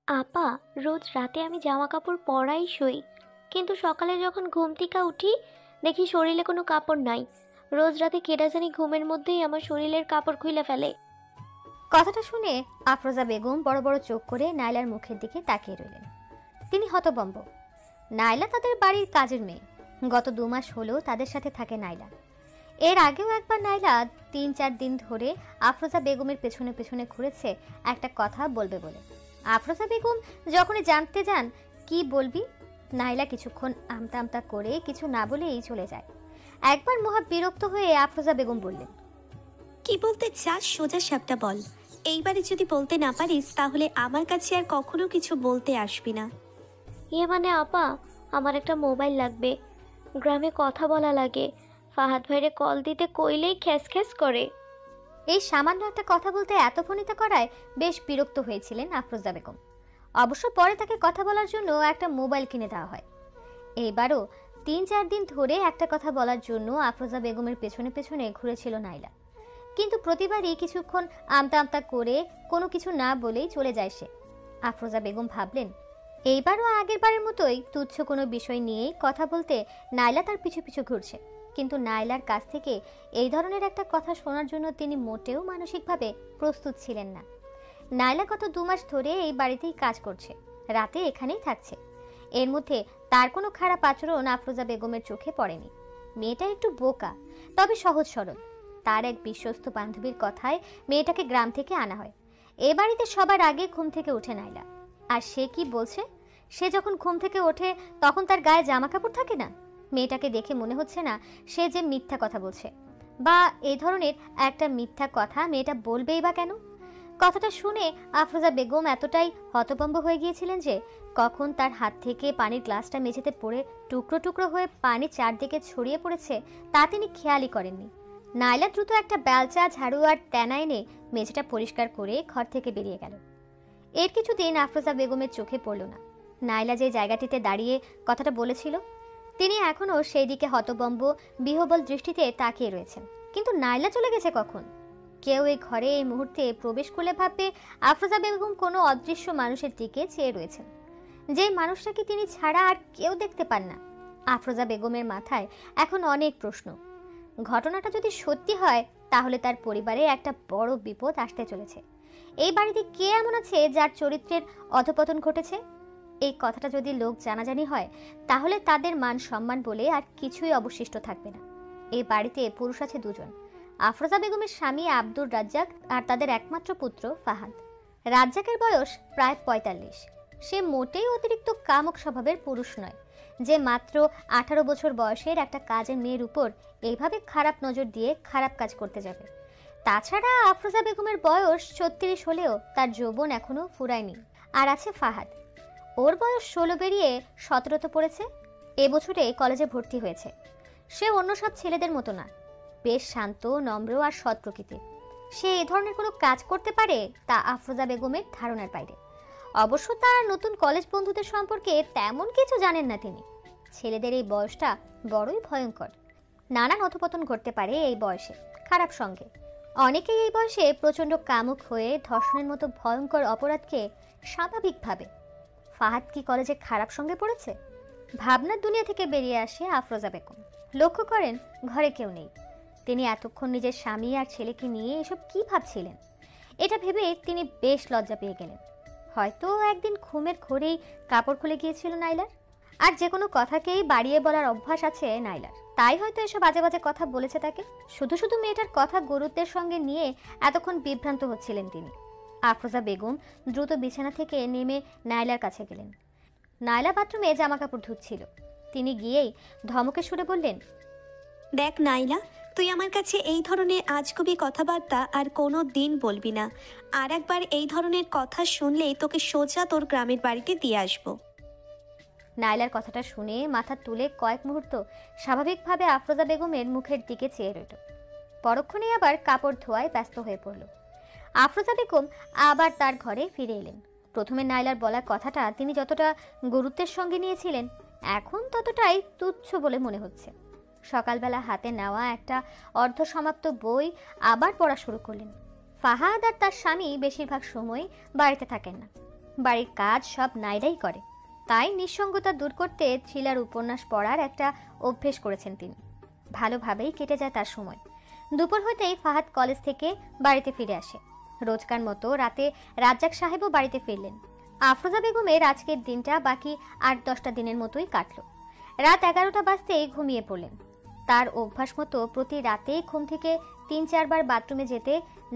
আপা, রোজ রাতে আমি জামা কাপড় পরাই শুই, কিন্তু সকালে যখন ঘুম থেকে উঠি দেখি শরীরে কোনো কাপড় নাই। রোজ রাতে কেডা জানি ঘুমের মধ্যেই আমার শরীরের কাপড় খুলে ফেলে। কথাটা শুনে আফরোজা বেগম বড় বড় চোখ করে নাইলার মুখের দিকে তাকিয়ে রইলেন। তিনি হতভম্ব। নাইলা তাদের বাড়ির কাজের মেয়ে। গত 2 মাস হলো তাদের সাথে থাকে নাইলা। এর আগেও একবার নাইলা 3-4 দিন ধরে আফরোজা বেগমের পেছনে পেছনে ঘুরেছে একটা কথা বলবে বলে। আফরোজা বেগম যখনই জানতে যান কি বলবি, নাইলা কিছুক্ষণ আমতা আমতা করে কিছু না বলেই চলে যায়। একবার মহা বিরক্ত হয়ে আফরোজা বেগম বললেন, কি বলতে চাস সোজা সাপটা বল। এইবারে যদি বলতে না পারিস তাহলে আমার কাছে আর কখনো কিছু বলতে আসবি না। মানে আপা, আমার একটা মোবাইল লাগবে, গ্রামে কথা বলা লাগে। ফাহাদ ভাইরে কল দিতে কইলেই খ্যাস খ্যাস করে। এই সামান্য একটা কথা বলতে এত ফোনিতা করায় বেশ বিরক্ত হয়েছিলেন আফরোজা বেগম। অবশ্য পরে তাকে কথা বলার জন্য একটা মোবাইল কিনে দেওয়া হয়। এইবারও 3-4 দিন ধরে একটা কথা বলার জন্য আফরোজা বেগমের পেছনে পেছনে ঘুরেছিল নাইলা, কিন্তু প্রতিবারই কিছুক্ষণ আমতা আমতা করে কোনো কিছু না বলেই চলে যায় সে। আফরোজা বেগম ভাবলেন, এইবারও আগের বারের মতোই তুচ্ছ কোনো বিষয় নিয়েই কথা বলতে নাইলা তার পিছু পিছু ঘুরছে। কিন্তু নাইলার কাছ থেকে এই ধরনের একটা কথা শোনার জন্য তিনি মোটেও মানসিকভাবে প্রস্তুত ছিলেন না। নাইলা গত 2 মাস ধরে এই বাড়িতেই কাজ করছে, রাতে এখানেই থাকছে। এর মধ্যে তার কোনো খারাপ আচরণ আফরোজা বেগমের চোখে পড়েনি। মেয়েটা একটু বোকা, তবে সহজ সরল। তার এক বিশ্বস্ত বান্ধবীর কথায় মেয়েটাকে গ্রাম থেকে আনা হয়। এ বাড়িতে সবার আগে ঘুম থেকে ওঠে নাইলা। আর সে কি বলছে, সে যখন ঘুম থেকে ওঠে তখন তার গায়ে জামা কাপড় থাকে না। মেয়েটাকে দেখে মনে হচ্ছে না সে যে মিথ্যা কথা বলছে, বা এই ধরনের একটা মিথ্যা কথা মেয়েটা বলবেই বা কেন। কথাটা শুনে আফরোজা বেগম এতটাই হতভম্ব হয়ে গিয়েছিলেন যে কখন তার হাত থেকে পানির গ্লাসটা মেঝেতে পড়ে টুকরো টুকরো হয়ে পানি চারদিকে ছড়িয়ে পড়েছে তা তিনি খেয়ালই করেননি। নাইলা দ্রুত একটা বেলচা, ঝাড়ু আর তেনা এনে মেঝেটা পরিষ্কার করে ঘর থেকে বেরিয়ে গেল। এর কিছুদিন আফরোজা বেগমের চোখে পড়ল না। নাইলা যে জায়গাটিতে দাঁড়িয়ে কথাটা বলেছিল, তিনি এখনও সেই দিকে হতভম্ব বিহবল দৃষ্টিতে তাকিয়ে রয়েছেন। কিন্তু নাইলা চলে গেছে কখন? কেউ এই ঘরে এই মুহূর্তে প্রবেশ করলে ভাববে আফরোজা বেগম কোনো অদৃশ্য মানুষের দিকে চেয়ে রয়েছেন, যে মানুষটাকে তিনি ছাড়া আর কেউ দেখতে পান না। আফরোজা বেগমের মাথায় এখন অনেক প্রশ্ন। ঘটনাটা যদি সত্যি হয় তাহলে তার পরিবারে একটা বড় বিপদ আসতে চলেছে। এই বাড়িতে কে এমন আছে যার চরিত্রের অধপতন ঘটেছে? এই কথাটা যদি লোক জানাজানি হয় তাহলে তাদের মান সম্মান বলে আর কিছুই অবশিষ্ট থাকবে না। এই বাড়িতে পুরুষ আছে 2জন, আফরোজা বেগমের স্বামী আব্দুর রাজ্জাক আর তাদের একমাত্র পুত্র ফাহাদ। রাজ্জাকের বয়স প্রায় 45। সে মোটেই অতিরিক্ত কামুক স্বভাবের পুরুষ নয়, যে মাত্র 18 বছর বয়সের একটা কাজের মেয়ের উপর এইভাবে খারাপ নজর দিয়ে খারাপ কাজ করতে যাবে। তাছাড়া আফরোজা বেগমের বয়স 36 হলেও তার যৌবন এখনো ফুরায়নি। আর আছে ফাহাদ, ওর বয়স 16 পেরিয়ে 17তে পড়েছে। এবছরে কলেজে ভর্তি হয়েছে। সে অন্য সব ছেলেদের মতো না, বেশ শান্ত, নম্র আর সৎ প্রকৃতির। সে এ ধরনের কোনো কাজ করতে পারে তা আফরোজা বেগমের ধারণার বাইরে। অবশ্য তার নতুন কলেজ বন্ধুদের সম্পর্কে তেমন কিছু জানেন না তিনি। ছেলেদের এই বয়সটা বড়ই ভয়ঙ্কর। নানান অধপতন ঘটতে পারে এই বয়সে খারাপ সঙ্গে। অনেকেই এই বয়সে প্রচণ্ড কামুক হয়ে ধর্ষণের মতো ভয়ঙ্কর অপরাধকে স্বাভাবিক ভাবে। ফাহাদ কি কলেজে খারাপ সঙ্গে পড়েছে? ভাবনার দুনিয়া থেকে বেরিয়ে আসে আফরোজা বেগম। লক্ষ্য করেন ঘরে কেউ নেই। তিনি এতক্ষণ নিজের স্বামী আর ছেলেকে নিয়ে এসব কি ভাবছিলেন, এটা ভেবে তিনি বেশ লজ্জা পেয়ে গেলেন। হয়তো একদিন ঘুমের ঘোরেই কাপড় খুলে গিয়েছিল নাইলার। আর যে কোনো কথাকেই বাড়িয়ে বলার অভ্যাস আছে নাইলার, তাই হয়তো এসব বাজে বাজে কথা বলেছে তাকে। শুধু শুধু মেয়েটার কথা গুরুত্বের সঙ্গে নিয়ে এতক্ষণ বিভ্রান্ত হচ্ছিলেন তিনি। আফরোজা বেগম দ্রুত বিছানা থেকে নেমে নাইলার কাছে গেলেন। নাইলা বাথরুমে জামা কাপড় ধুচ্ছিল। তিনি গিয়েই ধমকে সুরে বললেন, দেখ নাইলা, তুই আমার কাছে এই ধরনের আজগুবি কথাবার্তা আর কোনো দিন বলবি না। আর একবার এই ধরনের কথা শুনলেই তোকে সোজা তোর গ্রামের বাড়িতে দিয়ে আসবো। নাইলার কথাটা শুনে মাথা তুলে কয়েক মুহূর্ত স্বাভাবিকভাবে আফরোজা বেগমের মুখের দিকে চেয়ে রইল। পরক্ষণেই আবার কাপড় ধোয়ায় ব্যস্ত হয়ে পড়ল। আফরোজা বেগম আবার তার ঘরে ফিরে এলেন। প্রথমে নাইলার বলা কথাটা তিনি যতটা গুরুত্বের সঙ্গে নিয়েছিলেন, এখন ততটাই তুচ্ছ বলে মনে হচ্ছে। সকালবেলা হাতে নেওয়া একটা অর্ধসমাপ্ত বই আবার পড়া শুরু করলেন। ফাহাদ আর তার স্বামী বেশিরভাগ সময় বাড়িতে থাকেন না। বাড়ির কাজ সব নাইলাই করে, তাই নিঃসঙ্গতা দূর করতে থ্রিলার উপন্যাস পড়ার একটা অভ্যেস করেছেন তিনি। ভালোভাবেই কেটে যায় তার সময়। দুপুর হতেই ফাহাদ কলেজ থেকে বাড়িতে ফিরে আসে। রোজকার মতো রাতে রাজ্জাক সাহেবও বাড়িতে ফিরলেন। আফরোজা বেগমের আজকের দিনটা বাকি 8-10টা দিনের মতোই কাটল। রাত 11টা বাজতেই ঘুমিয়ে পড়লেন। তার অভ্যাস মতো প্রতি রাতেই ঘুম থেকে 3-4 বার বাথরুমে যেতে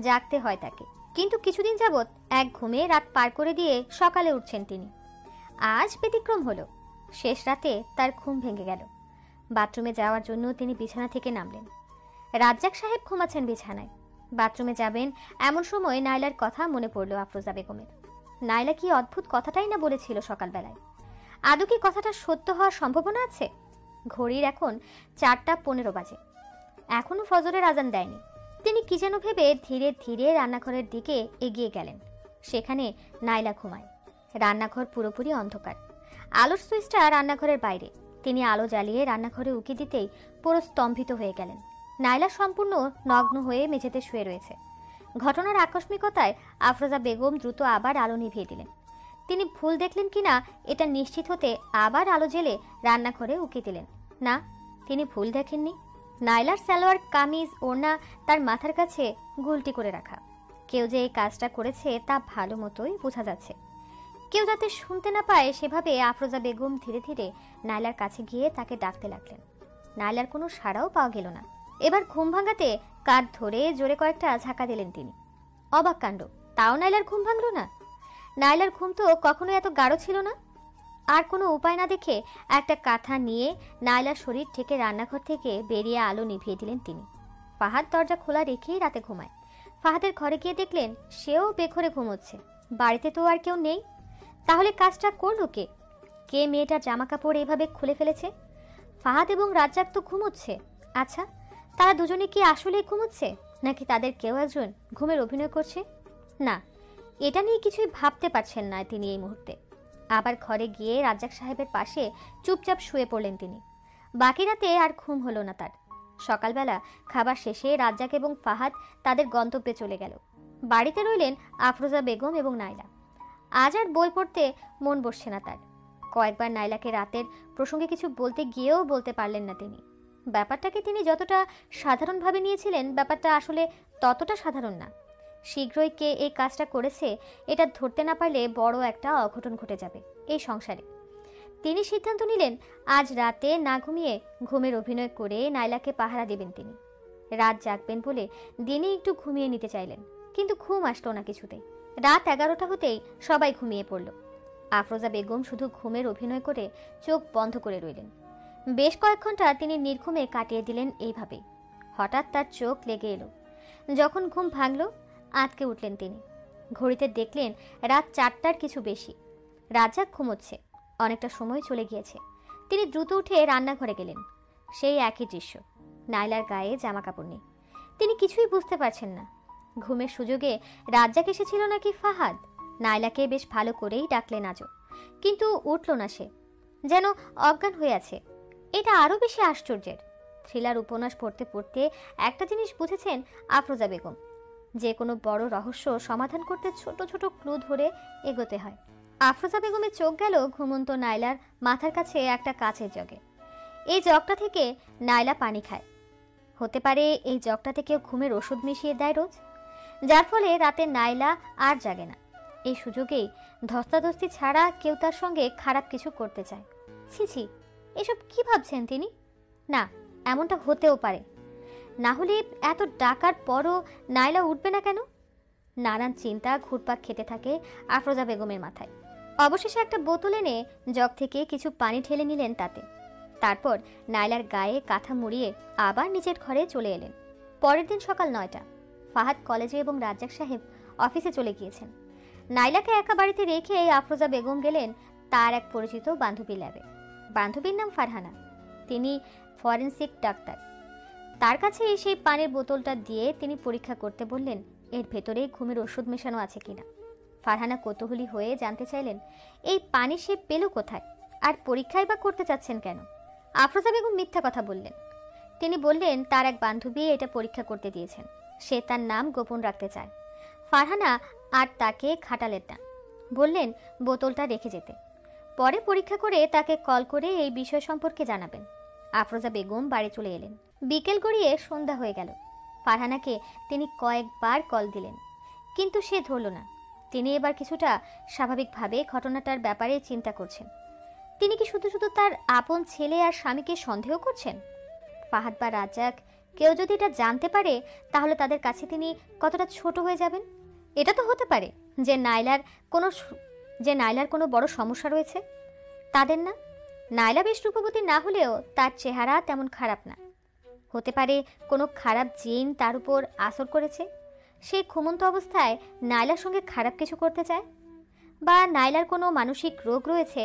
জাগতে হয় তাকে। কিন্তু কিছুদিন যাবৎ এক ঘুমে রাত পার করে দিয়ে সকালে উঠছেন তিনি। আজ ব্যতিক্রম হলো। শেষ রাতে তার ঘুম ভেঙে গেল। বাথরুমে যাওয়ার জন্য তিনি বিছানা থেকে নামলেন। রাজ্জাক সাহেব ঘুমাচ্ছেন বিছানায়। বাথরুমে যাবেন এমন সময় নাইলার কথা মনে পড়ল আফরোজা বেগমের। নাইলা কি অদ্ভুত কথাটাই না বলেছিল সকালবেলায়। আদৌ কি কথাটা সত্য হওয়ার সম্ভাবনা আছে? ঘড়ির এখন 4টা 15 বাজে। এখনো ফজরের আজান দেয়নি। তিনি কি যেন ভেবে ধীরে ধীরে রান্নাঘরের দিকে এগিয়ে গেলেন। সেখানে নাইলা ঘুমায়। রান্নাঘর পুরোপুরি অন্ধকার। আলোর সুইচটা রান্নাঘরের বাইরে। তিনি আলো জ্বালিয়ে রান্নাঘরে উকি দিতেই পুরো স্তম্ভিত হয়ে গেলেন। নাইলা সম্পূর্ণ নগ্ন হয়ে মেঝেতে শুয়ে রয়েছে। ঘটনার আকস্মিকতায় আফরোজা বেগম দ্রুত আবার আলো নিভিয়ে দিলেন। তিনি ভুল দেখলেন কিনা এটা নিশ্চিত হতে আবার আলো জ্বেলে রান্নাঘরে উকি দিলেন। না, তিনি ভুল দেখেননি। নাইলার সালোয়ার কামিজ ওড়না তার মাথার কাছে গুলটি করে রাখা। কেউ যে এই কাজটা করেছে তা ভালো মতোই বোঝা যাচ্ছে। কেউ যাতে শুনতে না পায় সেভাবে আফরোজা বেগম ধীরে ধীরে নাইলার কাছে গিয়ে তাকে ডাকতে লাগলেন। নাইলার কোনো সাড়াও পাওয়া গেল না। এবার ঘুম ভাঙাতে কাঁধ ধরে জোরে কয়েকটা ঝাঁকা দিলেন তিনি। অবাক কাণ্ড, তাও নাইলার ঘুম ভাঙল না। নাইলার ঘুম তো কখনো এত গাঢ় ছিল না। আর কোনো উপায় না দেখে একটা কাঁথা নিয়ে নাইলার শরীর থেকে রান্নাঘর থেকে বেরিয়ে আলো নিভিয়ে দিলেন তিনি। ফাহাদ দরজা খোলা রেখেই রাতে ঘুমায়। ফাহাদের ঘরে গিয়ে দেখলেন সেও বেঘরে ঘুমোচ্ছে। বাড়িতে তো আর কেউ নেই। তাহলে কাজটা করলো কে? কে মেয়েটার জামা কাপড় এভাবে খুলে ফেলেছে? ফাহাদ এবং রাজ্জাক তো ঘুমোচ্ছে। আচ্ছা, তারা দুজনে কি আসলে ঘুমোচ্ছে, নাকি তাদের কেউ একজন ঘুমের অভিনয় করছে? না, এটা নিয়ে কিছুই ভাবতে পারছেন না তিনি এই মুহূর্তে। আবার ঘরে গিয়ে রাজ্জাক সাহেবের পাশে চুপচাপ শুয়ে পড়লেন তিনি। বাকি রাতে আর ঘুম হলো না তার। সকালবেলা খাবার শেষে রাজ্জাক এবং ফাহাদ তাদের গন্তব্যে চলে গেল। বাড়িতে রইলেন আফরোজা বেগম এবং নাইলা। আজ আর বই পড়তে মন বসছে না তার। কয়েকবার নাইলাকে রাতের প্রসঙ্গে কিছু বলতে গিয়েও বলতে পারলেন না তিনি। ব্যাপারটাকে তিনি যতটা সাধারণভাবে নিয়েছিলেন, ব্যাপারটা আসলে ততটা সাধারণ না। শীঘ্রই কে এই কাজটা করেছে এটা ধরতে না পারলে বড় একটা অঘটন ঘটে যাবে এই সংসারে। তিনি সিদ্ধান্ত নিলেন আজ রাতে না ঘুমিয়ে ঘুমের অভিনয় করে নাইলাকে পাহারা দেবেন তিনি। রাত জাগবেন বলে দিনে একটু ঘুমিয়ে নিতে চাইলেন, কিন্তু ঘুম আসলো না কিছুতেই। রাত 11টা হতেই সবাই ঘুমিয়ে পড়ল। আফরোজা বেগম শুধু ঘুমের অভিনয় করে চোখ বন্ধ করে রইলেন। বেশ কয়েক ঘন্টা তিনি নির্ঘুমে কাটিয়ে দিলেন এইভাবেই। হঠাৎ তার চোখ লেগে এলো। যখন ঘুম ভাঙল আঁতকে উঠলেন তিনি। ঘড়িতে দেখলেন রাত 4টার কিছু বেশি। রাজ্জাক ঘুমোচ্ছে। অনেকটা সময় চলে গিয়েছে। তিনি দ্রুত উঠে রান্নাঘরে গেলেন। সেই একই দৃশ্য। নাইলার গায়ে জামা কাপড় নেই। তিনি কিছুই বুঝতে পারছেন না। ঘুমের সুযোগে রাজ্জাক এসেছিল নাকি ফাহাদ? নাইলাকে বেশ ভালো করেই ডাকলেন আজও, কিন্তু উঠল না সে, যেন অজ্ঞান হয়ে আছে। এটা আরও বেশি আশ্চর্যের। থ্রিলার উপন্যাস পড়তে পড়তে একটা জিনিস বুঝেছেন আফরোজা বেগম, যে কোনো বড় রহস্য সমাধান করতে ছোট ছোট ক্লু ধরে এগোতে হয়। আফরোজা বেগমের চোখ গেল ঘুমন্ত নাইলার মাথার কাছে একটা কাচের জগে। এই জগটা থেকে নাইলা পানি খায়। হতে পারে এই জগটাতে কেউ ঘুমের ওষুধ মিশিয়ে দেয় রোজ, যার ফলে রাতে নাইলা আর জাগে না। এই সুযোগেই ধস্তাধস্তি ছাড়া কেউ তার সঙ্গে খারাপ কিছু করতে চায়। ছি ছি, এসব কি ভাবছেন তিনি? না, এমনটা হতেও পারে না। হলে এত ডাকার পরও নাইলা উঠবে না কেন? নানান চিন্তা ঘুরপাক খেতে থাকে আফরোজা বেগমের মাথায়। অবশেষে একটা বোতল এনে জগ থেকে কিছু পানি ঢেলে নিলেন তাতে। তারপর নাইলার গায়ে কাঁথা মুড়িয়ে আবার নিজের ঘরে চলে এলেন। পরের দিন সকাল 9টা। ফাহাদ কলেজে এবং রাজ্জাক সাহেব অফিসে চলে গিয়েছেন। নাইলাকে একা বাড়িতে রেখে আফরোজা বেগম গেলেন তার এক পরিচিত বান্ধবীর ল্যাবে। বান্ধবীর নাম ফারহানা। তিনি ফরেনসিক ডাক্তার। তার কাছে সেই পানির বোতলটা দিয়ে তিনি পরীক্ষা করতে বললেন এর ভেতরে ঘুমের ওষুধ মেশানো আছে কিনা। ফারহানা কৌতূহলী হয়ে জানতে চাইলেন এই পানি সে পেল কোথায়, আর পরীক্ষাই বা করতে চাচ্ছেন কেন। আফরোজা বেগম মিথ্যা কথা বললেন। তিনি বললেন তার এক বান্ধবী এটা পরীক্ষা করতে দিয়েছেন, সে তার নাম গোপন রাখতে চায়। ফারহানা আর তাকে খাটালেন না। বললেন বোতলটা রেখে যেতে, পরে পরীক্ষা করে তাকে কল করে এই বিষয় সম্পর্কে জানাবেন। আফরোজা বেগম বাড়ি চলে এলেন। বিকেল গড়িয়ে সন্ধ্যা হয়ে গেল। ফারহানাকে তিনি কয়েকবার কল দিলেন, কিন্তু সে ধরল না। তিনি এবার কিছুটা স্বাভাবিকভাবে ঘটনাটার ব্যাপারে চিন্তা করছেন। তিনি কি শুধু শুধু তার আপন ছেলে আর স্বামীকে সন্দেহ করছেন? ফাহাদ বা রাজ্জাক কেউ যদি এটা জানতে পারে, তাহলে তাদের কাছে তিনি কতটা ছোট হয়ে যাবেন। এটা তো হতে পারে যে নাইলার কোনো বড় সমস্যা রয়েছে, তাদের না। নাইলা বেশ রূপবতী না হলেও তার চেহারা তেমন খারাপ না। হতে পারে কোনো খারাপ জিন তার উপর আসর করেছে। সে ঘুমন্ত অবস্থায় নাইলার সঙ্গে খারাপ কিছু করতে চায়, বা নাইলার কোনো মানসিক রোগ রয়েছে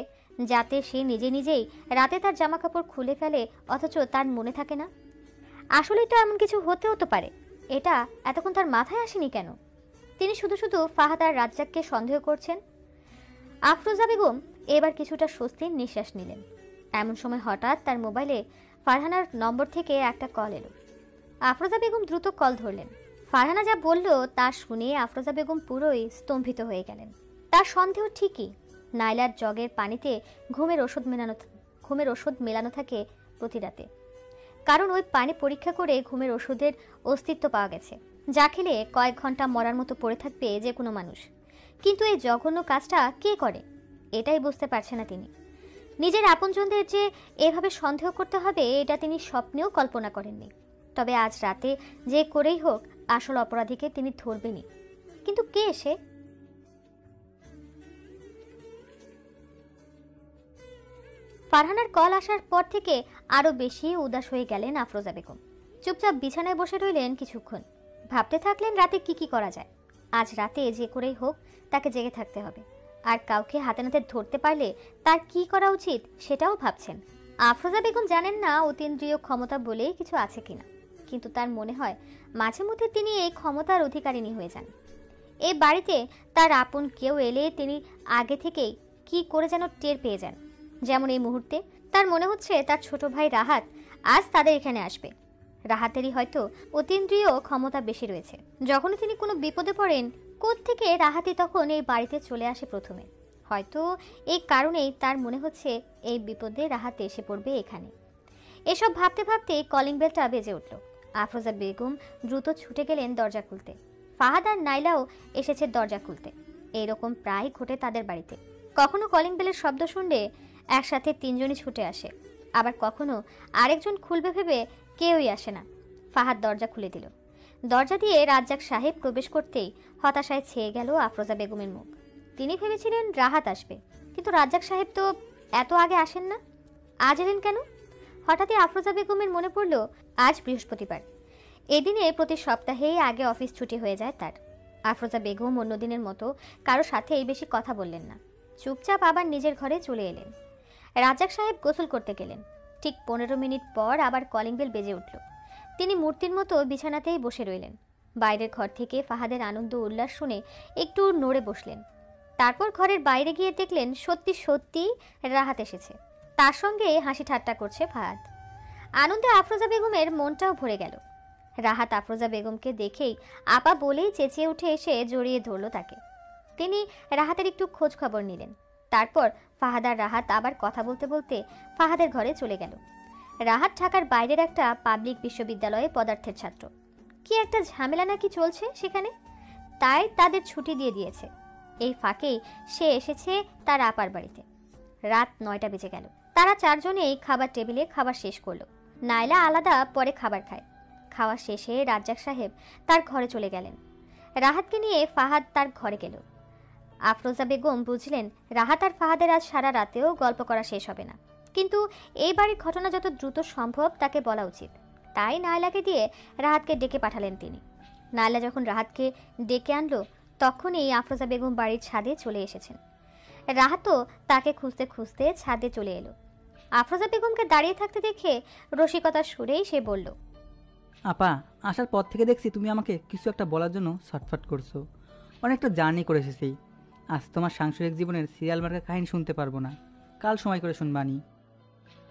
যাতে সে নিজে নিজেই রাতে তার জামাকাপড় খুলে ফেলে, অথচ তার মনে থাকে না। আসলেই তো এমন কিছু হতেও তো পারে। এটা এতক্ষণ তার মাথায় আসেনি কেন? তিনি শুধু শুধু ফাহাদ আর রাজ্জাককে সন্দেহ করছেন। আফরোজা বেগম এবার কিছুটা স্বস্তির নিঃশ্বাস নিলেন। এমন সময় হঠাৎ তার মোবাইলে ফারহানার নম্বর থেকে একটা কল এলো। আফরোজা বেগম দ্রুত কল ধরলেন। ফারহানা যা বলল তা শুনে আফরোজা বেগম পুরোই স্তম্ভিত হয়ে গেলেন। তার সন্দেহ ঠিকই, নাইলার জগের পানিতে ঘুমের ওষুধ মেলানো থাকে প্রতি রাতে। কারণ ওই পানি পরীক্ষা করে ঘুমের ওষুধের অস্তিত্ব পাওয়া গেছে, যা খেলে কয়েক ঘন্টা মরার মতো পড়ে থাকবে যে কোনো মানুষ। কিন্তু এই জঘন্য কাজটা কে করে, এটাই বুঝতে পারছে না তিনি। নিজের আপনজনদের যে এভাবে সন্দেহ করতে হবে, এটা তিনি স্বপ্নেও কল্পনা করেননি। তবে আজ রাতে যে করেই হোক আসল অপরাধীকে তিনি ধরবেনই। কিন্তু কে সে? ফারহানার কল আসার পর থেকে আরো বেশি উদাস হয়ে গেলেন আফরোজা বেগম। চুপচাপ বিছানায় বসে রইলেন কিছুক্ষণ। ভাবতে থাকলেন রাতে কি করা যায়। আজ রাতে যে করেই হোক তাকে জেগে থাকতে হবে, আর কাউকে হাতে নাতে ধরতে পারলে তার কি করা উচিত সেটাও ভাবছেন। আফরোজা বেগম জানেন না অতীন্দ্রিয় ক্ষমতা বলে কিছু আছে কিনা, কিন্তু তার মনে হয় মাঝে মধ্যে তিনি এই ক্ষমতার অধিকারিণী হয়ে যান। এই বাড়িতে তার আপন কেউ এলে তিনি আগে থেকেই কি করে যেন টের পেয়ে যান। যেমন এই মুহূর্তে তার মনে হচ্ছে তার ছোট ভাই রাহাত আজ তাদের এখানে আসবে। রাহাতেরই হয়তো অতীন্দ্রিয় ক্ষমতা বেশি রয়েছে। যখনই তিনি কোনো বিপদে পড়েন, কোত্থেকে রাহাতই তখন এই বাড়িতে চলে আসে প্রথমে। হয়তো এই কারণেই তার মনে হচ্ছে এই বিপদে রাহাত এসে পড়বে এখানে। এসব ভাবতে ভাবতে কলিং বেলটা বেজে উঠল। আফরোজা বেগম দ্রুত ছুটে গেলেন দরজা খুলতে। ফাহাদ আর নাইলাও এসেছে দরজা খুলতে। এইরকম প্রায় ঘটে তাদের বাড়িতে। কখনো কলিং বেলের শব্দ শুনলে একসাথে তিনজনই ছুটে আসে, আবার কখনো আরেকজন খুলবে ভেবে কেউই আসে না। ফাহাদ দরজা খুলে দিল। দরজা দিয়ে রাজ্জাক সাহেব প্রবেশ করতেই হতাশায় ছেয়ে গেল আফরোজা বেগমের মুখ। তিনি ভেবেছিলেন রাহাত আসবে, কিন্তু রাজ্জাক সাহেব তো এত আগে আসেন না। আজ এলেন কেন? হঠাৎই আফরোজা বেগমের মনে পড়ল আজ বৃহস্পতিবার। এদিনে প্রতি সপ্তাহেই আগে অফিস ছুটি হয়ে যায় তার। আফরোজা বেগম অন্যদিনের মতো কারো সাথেই বেশি কথা বললেন না। চুপচাপ আবার নিজের ঘরে চলে এলেন। রাজ্জাক সাহেব গোসল করতে গেলেন। ঠিক 15 মিনিট পর আবার কলিং বেল বেজে উঠল। তিনি মূর্তির মতো বিছানাতেই বসে রইলেন। বাইরের ঘর থেকে ফাহাদের আনন্দ উল্লাস শুনে একটু নড়ে বসলেন। তারপর ঘরের বাইরে গিয়ে দেখলেন সত্যি সত্যি রাহাত এসেছে। তার সঙ্গে হাসি ঠাট্টা করছে ফাহাদ। আনন্দে আফরোজা বেগমের মনটাও ভরে গেল। রাহাত আফরোজা বেগমকে দেখেই আপা বলেই চেঁচিয়ে উঠে এসে জড়িয়ে ধরল তাকে। তিনি রাহাতের একটু খোঁজ খবর নিলেন। তারপর ফাহাদ আর রাহাত আবার কথা বলতে বলতে ফাহাদের ঘরে চলে গেল। রাহাত ঢাকার বাইরের একটা পাবলিক বিশ্ববিদ্যালয়ে পদার্থের ছাত্র। কি একটা ঝামেলা নাকি চলছে সেখানে, তাই তাদের ছুটি দিয়ে দিয়েছে। এই ফাঁকেই সে এসেছে তার আপার বাড়িতে। রাত 9টা বেজে গেল। তারা চারজনেই খাবার টেবিলে খাবার শেষ করলো। নাইলা আলাদা পরে খাবার খায়। খাওয়া শেষে রাজ্জাক সাহেব তার ঘরে চলে গেলেন। রাহাতকে নিয়ে ফাহাদ তার ঘরে গেল। আফরোজা বেগম বুঝলেন রাহাত আর ফাহাদের আজ সারা রাতেও গল্প করা শেষ হবে না, কিন্তু এই বাড়ির ঘটনা যত দ্রুত সম্ভব তাকে বলা উচিত। তাই নাইলাকে দিয়ে রাহাতকে ডেকে পাঠালেন তিনি। নাইলা যখন রাহাতকে ডেকে আনলো, তখনই আফরোজা বেগম বাড়ির ছাদে চলে এসেছেন। রাহাতও তাকে খুঁজতে খুঁজতে ছাদে চলে এলো। আফরোজা বেগমকে দাঁড়িয়ে থাকতে দেখে রসিকতার সুরেই সে বলল, আপা, আসার পর থেকে দেখছি তুমি আমাকে কিছু একটা বলার জন্য ছটফট করছো। অনেকটা জার্নি করে এসেছি। আজ তোমার সাংসারিক জীবনের সিরিয়াল মার্কা কাহিনী শুনতে পারবো না, কাল সময় করে শুনবানি।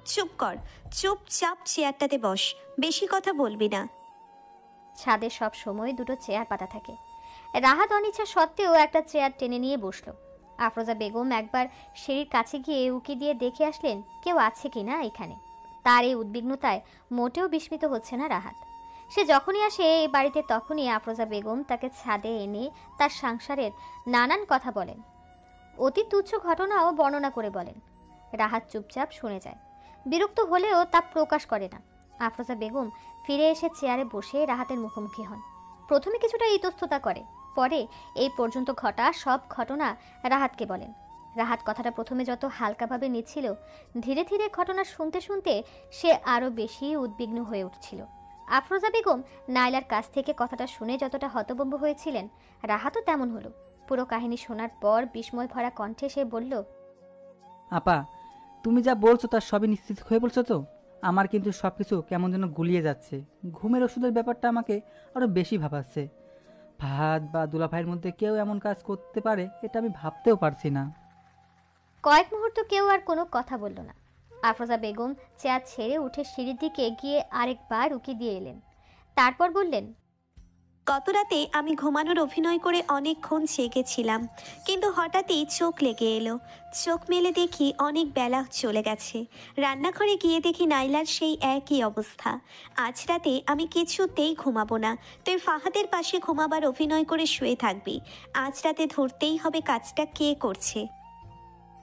চুপ কর, চুপচাপ চেয়ারটাতে বস, বেশি কথা বলবি না। ছাদে সব সময় দুটো চেয়ার পাতা থাকে। রাহাত অনিচ্ছা সত্ত্বেও একটা চেয়ার টেনে নিয়ে বসলো। আফরোজা বেগম একবার সিঁড়ির কাছে গিয়ে উকি দিয়ে দেখে আসলেন কেউ আছে কিনা এখানে। তার এই উদ্বিগ্নতায় মোটেও বিস্মিত হচ্ছে না রাহাত। সে যখনই আসে এই বাড়িতে তখনই আফরোজা বেগম তাকে ছাদে এনে তার সংসারের নানান কথা বলেন, অতি তুচ্ছ ঘটনাও বর্ণনা করে বলেন। রাহাত চুপচাপ শুনে যায়, বিরক্ত হলেও তা প্রকাশ করে না। আফরোজা বেগম ফিরে এসে চেয়ারে বসে রাহাতের মুখোমুখি হন। প্রথমে কিছুটা ইতস্ততা করে, পরে এই পর্যন্ত ঘটা সব ঘটনা রাহাতকে বলেন। রাহাত কথাটা প্রথমে যত হালকাভাবে নিচ্ছিল, ধীরে ধীরে ঘটনা শুনতে শুনতে সে আরও বেশি উদ্বিগ্ন হয়ে উঠছিল। আফরোজা বেগম নাইলার কাছ থেকে কথাটা শুনে যতটা হতভম্ব হয়েছিলেন, রাহাতও তেমন হলো। পুরো কাহিনী শোনার পর বিস্ময় ভরা কণ্ঠে সে বলল, আপা, তুমি যা বলছো তার সবই নিশ্চিত হয়ে বলছো তো? আমার কিন্তু সব কিছু কেমন যেন গুলিয়ে যাচ্ছে। ঘুমের ওষুধের ব্যাপারটা আমাকে আরও বেশি ভাবাচ্ছে। ভাত বা দুলাভাইয়ের মধ্যে কেউ এমন কাজ করতে পারে এটা আমি ভাবতেও পারছি না। কয়েক মুহূর্ত কেউ আর কোনো কথা বলল না। আফরোজা বেগম চেয়ার ছেড়ে উঠে সিঁড়ির দিকে গিয়ে আরেকবার উকি দিয়ে এলেন। তারপর বললেন, গত রাতে আমি ঘুমানোর অভিনয় করে অনেকক্ষণ জেগেছিলাম, কিন্তু হঠাৎই চোখ লেগে এলো। চোখ মেলে দেখি অনেক বেলা চলে গেছে। রান্নাঘরে গিয়ে দেখি নাইলার সেই একই অবস্থা। আজ রাতে আমি কিছুতেই ঘুমাবো না। তুই ফাহাদের পাশে ঘুমাবার অভিনয় করে শুয়ে থাকবি। আজ রাতে ধরতেই হবে কাজটা কে করছে।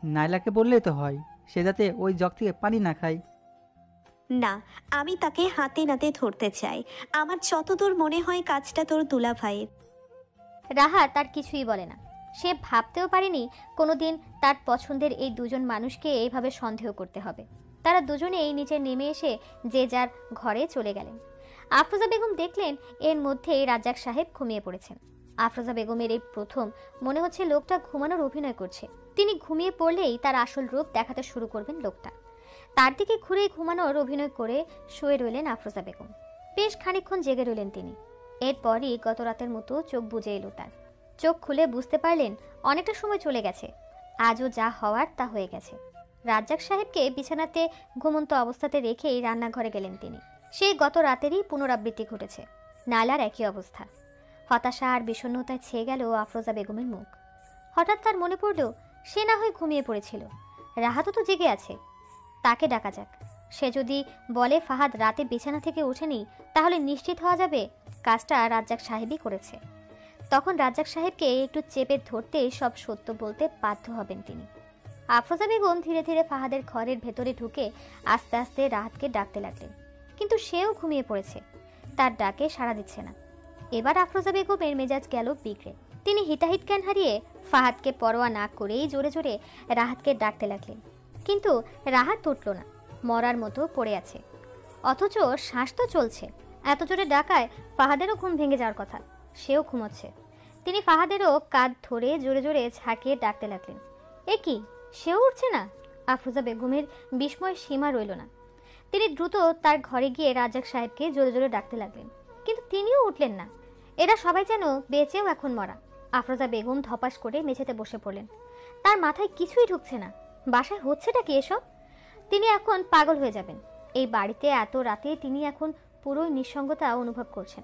নাইলাকে বললেই তো হয়, সে যাতে ওই জগ থেকে পানি না খায়। না, আমি তাকে হাতে নাতে ধরতে চাই। আমার যতদূর মনে হয় কাজটা তোর দুলাভাইয়ের। রাহাত তার কিছুই বলে না। সে ভাবতেও পারেনি কোনোদিন তার পছন্দের এই দুজন মানুষকে এইভাবে সন্দেহ করতে হবে। তারা দুজনেই নিচে নেমে এসে যে যার ঘরে চলে গেলেন। আফরোজা বেগম দেখলেন এর মধ্যেই রাজ্জাক সাহেব ঘুমিয়ে পড়েছেন। আফরোজা বেগমের এই প্রথম মনে হচ্ছে লোকটা ঘুমানোর অভিনয় করছে। তিনি ঘুমিয়ে পড়লেই তার আসল রূপ দেখাতে শুরু করবেন লোকটা। তার দিকে ঘুরে ঘুমানোর অভিনয় করে শুয়ে রইলেন আফরোজা বেগম। বেশ খানিকক্ষণ জেগে রইলেন তিনি। এরপরই গত রাতের মতো চোখ বুজে এলো তার। চোখ খুলে বুঝতে পারলেন অনেকটা সময় চলে গেছে। আজও যা হওয়ার তা হয়ে গেছে। রাজ্জাক সাহেবকে বিছানাতে ঘুমন্ত অবস্থাতে রেখেই রান্নাঘরে গেলেন তিনি। সেই গত রাতেরই পুনরাবৃত্তি ঘটেছে। নালার একই অবস্থা। হতাশা আর বিষণ্ণতায় ছেয়ে গেল আফরোজা বেগমের মুখ। হঠাৎ তার মনে পড়ল সে না হয় ঘুমিয়ে পড়েছিল, রাহাতও তো জেগে আছে। তাকে ডাকা যাক। সে যদি বলে ফাহাদ রাতে বিছানা থেকে ওঠেনি, তাহলে নিশ্চিত হওয়া যাবে কাজটা রাজ্জাক সাহেবই করেছে। তখন রাজ্জাক সাহেবকে একটু চেপে ধরতে সব সত্য বলতে বাধ্য হবেন তিনি। আফরোজা বেগম ধীরে ধীরে ফাহাদের ঘরের ভেতরে ঢুকে আস্তে আস্তে রাহাতকে ডাকতে লাগলেন, কিন্তু সেও ঘুমিয়ে পড়েছে। তার ডাকে সাড়া দিচ্ছে না। এবার আফরোজা বেগমের মেজাজ গেল বিগড়ে। তিনি হিতাহিত জ্ঞান হারিয়ে ফাহাদকে পরোয়া না করেই জোরে জোরে রাহাতকে ডাকতে লাগলেন, কিন্তু রাহাত উঠল না, মরার মতো পড়ে আছে। অথচ শ্বাস তো চলছে। এত জোরে ডাকায় ফাহাদেরও ঘুম ভেঙে যাওয়ার কথা, সেও ঘুমোচ্ছে। তিনি ফাহাদেরও কাঁধ ধরে জোরে জোরে ঝাঁকিয়ে ডাকতে লাগলেন। এ কি, সেও উঠছে না? আফরোজা বেগমের বিস্ময়ের সীমা রইল না। তিনি দ্রুত তার ঘরে গিয়ে রাজ্জাক সাহেবকে জোরে জোরে ডাকতে লাগলেন, কিন্তু তিনিও উঠলেন না। এরা সবাই যেন বেঁচেও এখন মরা। আফরোজা বেগম ধপাস করে মেঝেতে বসে পড়লেন। তার মাথায় কিছুই ঢুকছে না। বাসায় হচ্ছেটা কি এসব? তিনি এখন পাগল হয়ে যাবেন। এই বাড়িতে এত রাতে তিনি এখন পুরোই নিঃসঙ্গতা অনুভব করছেন।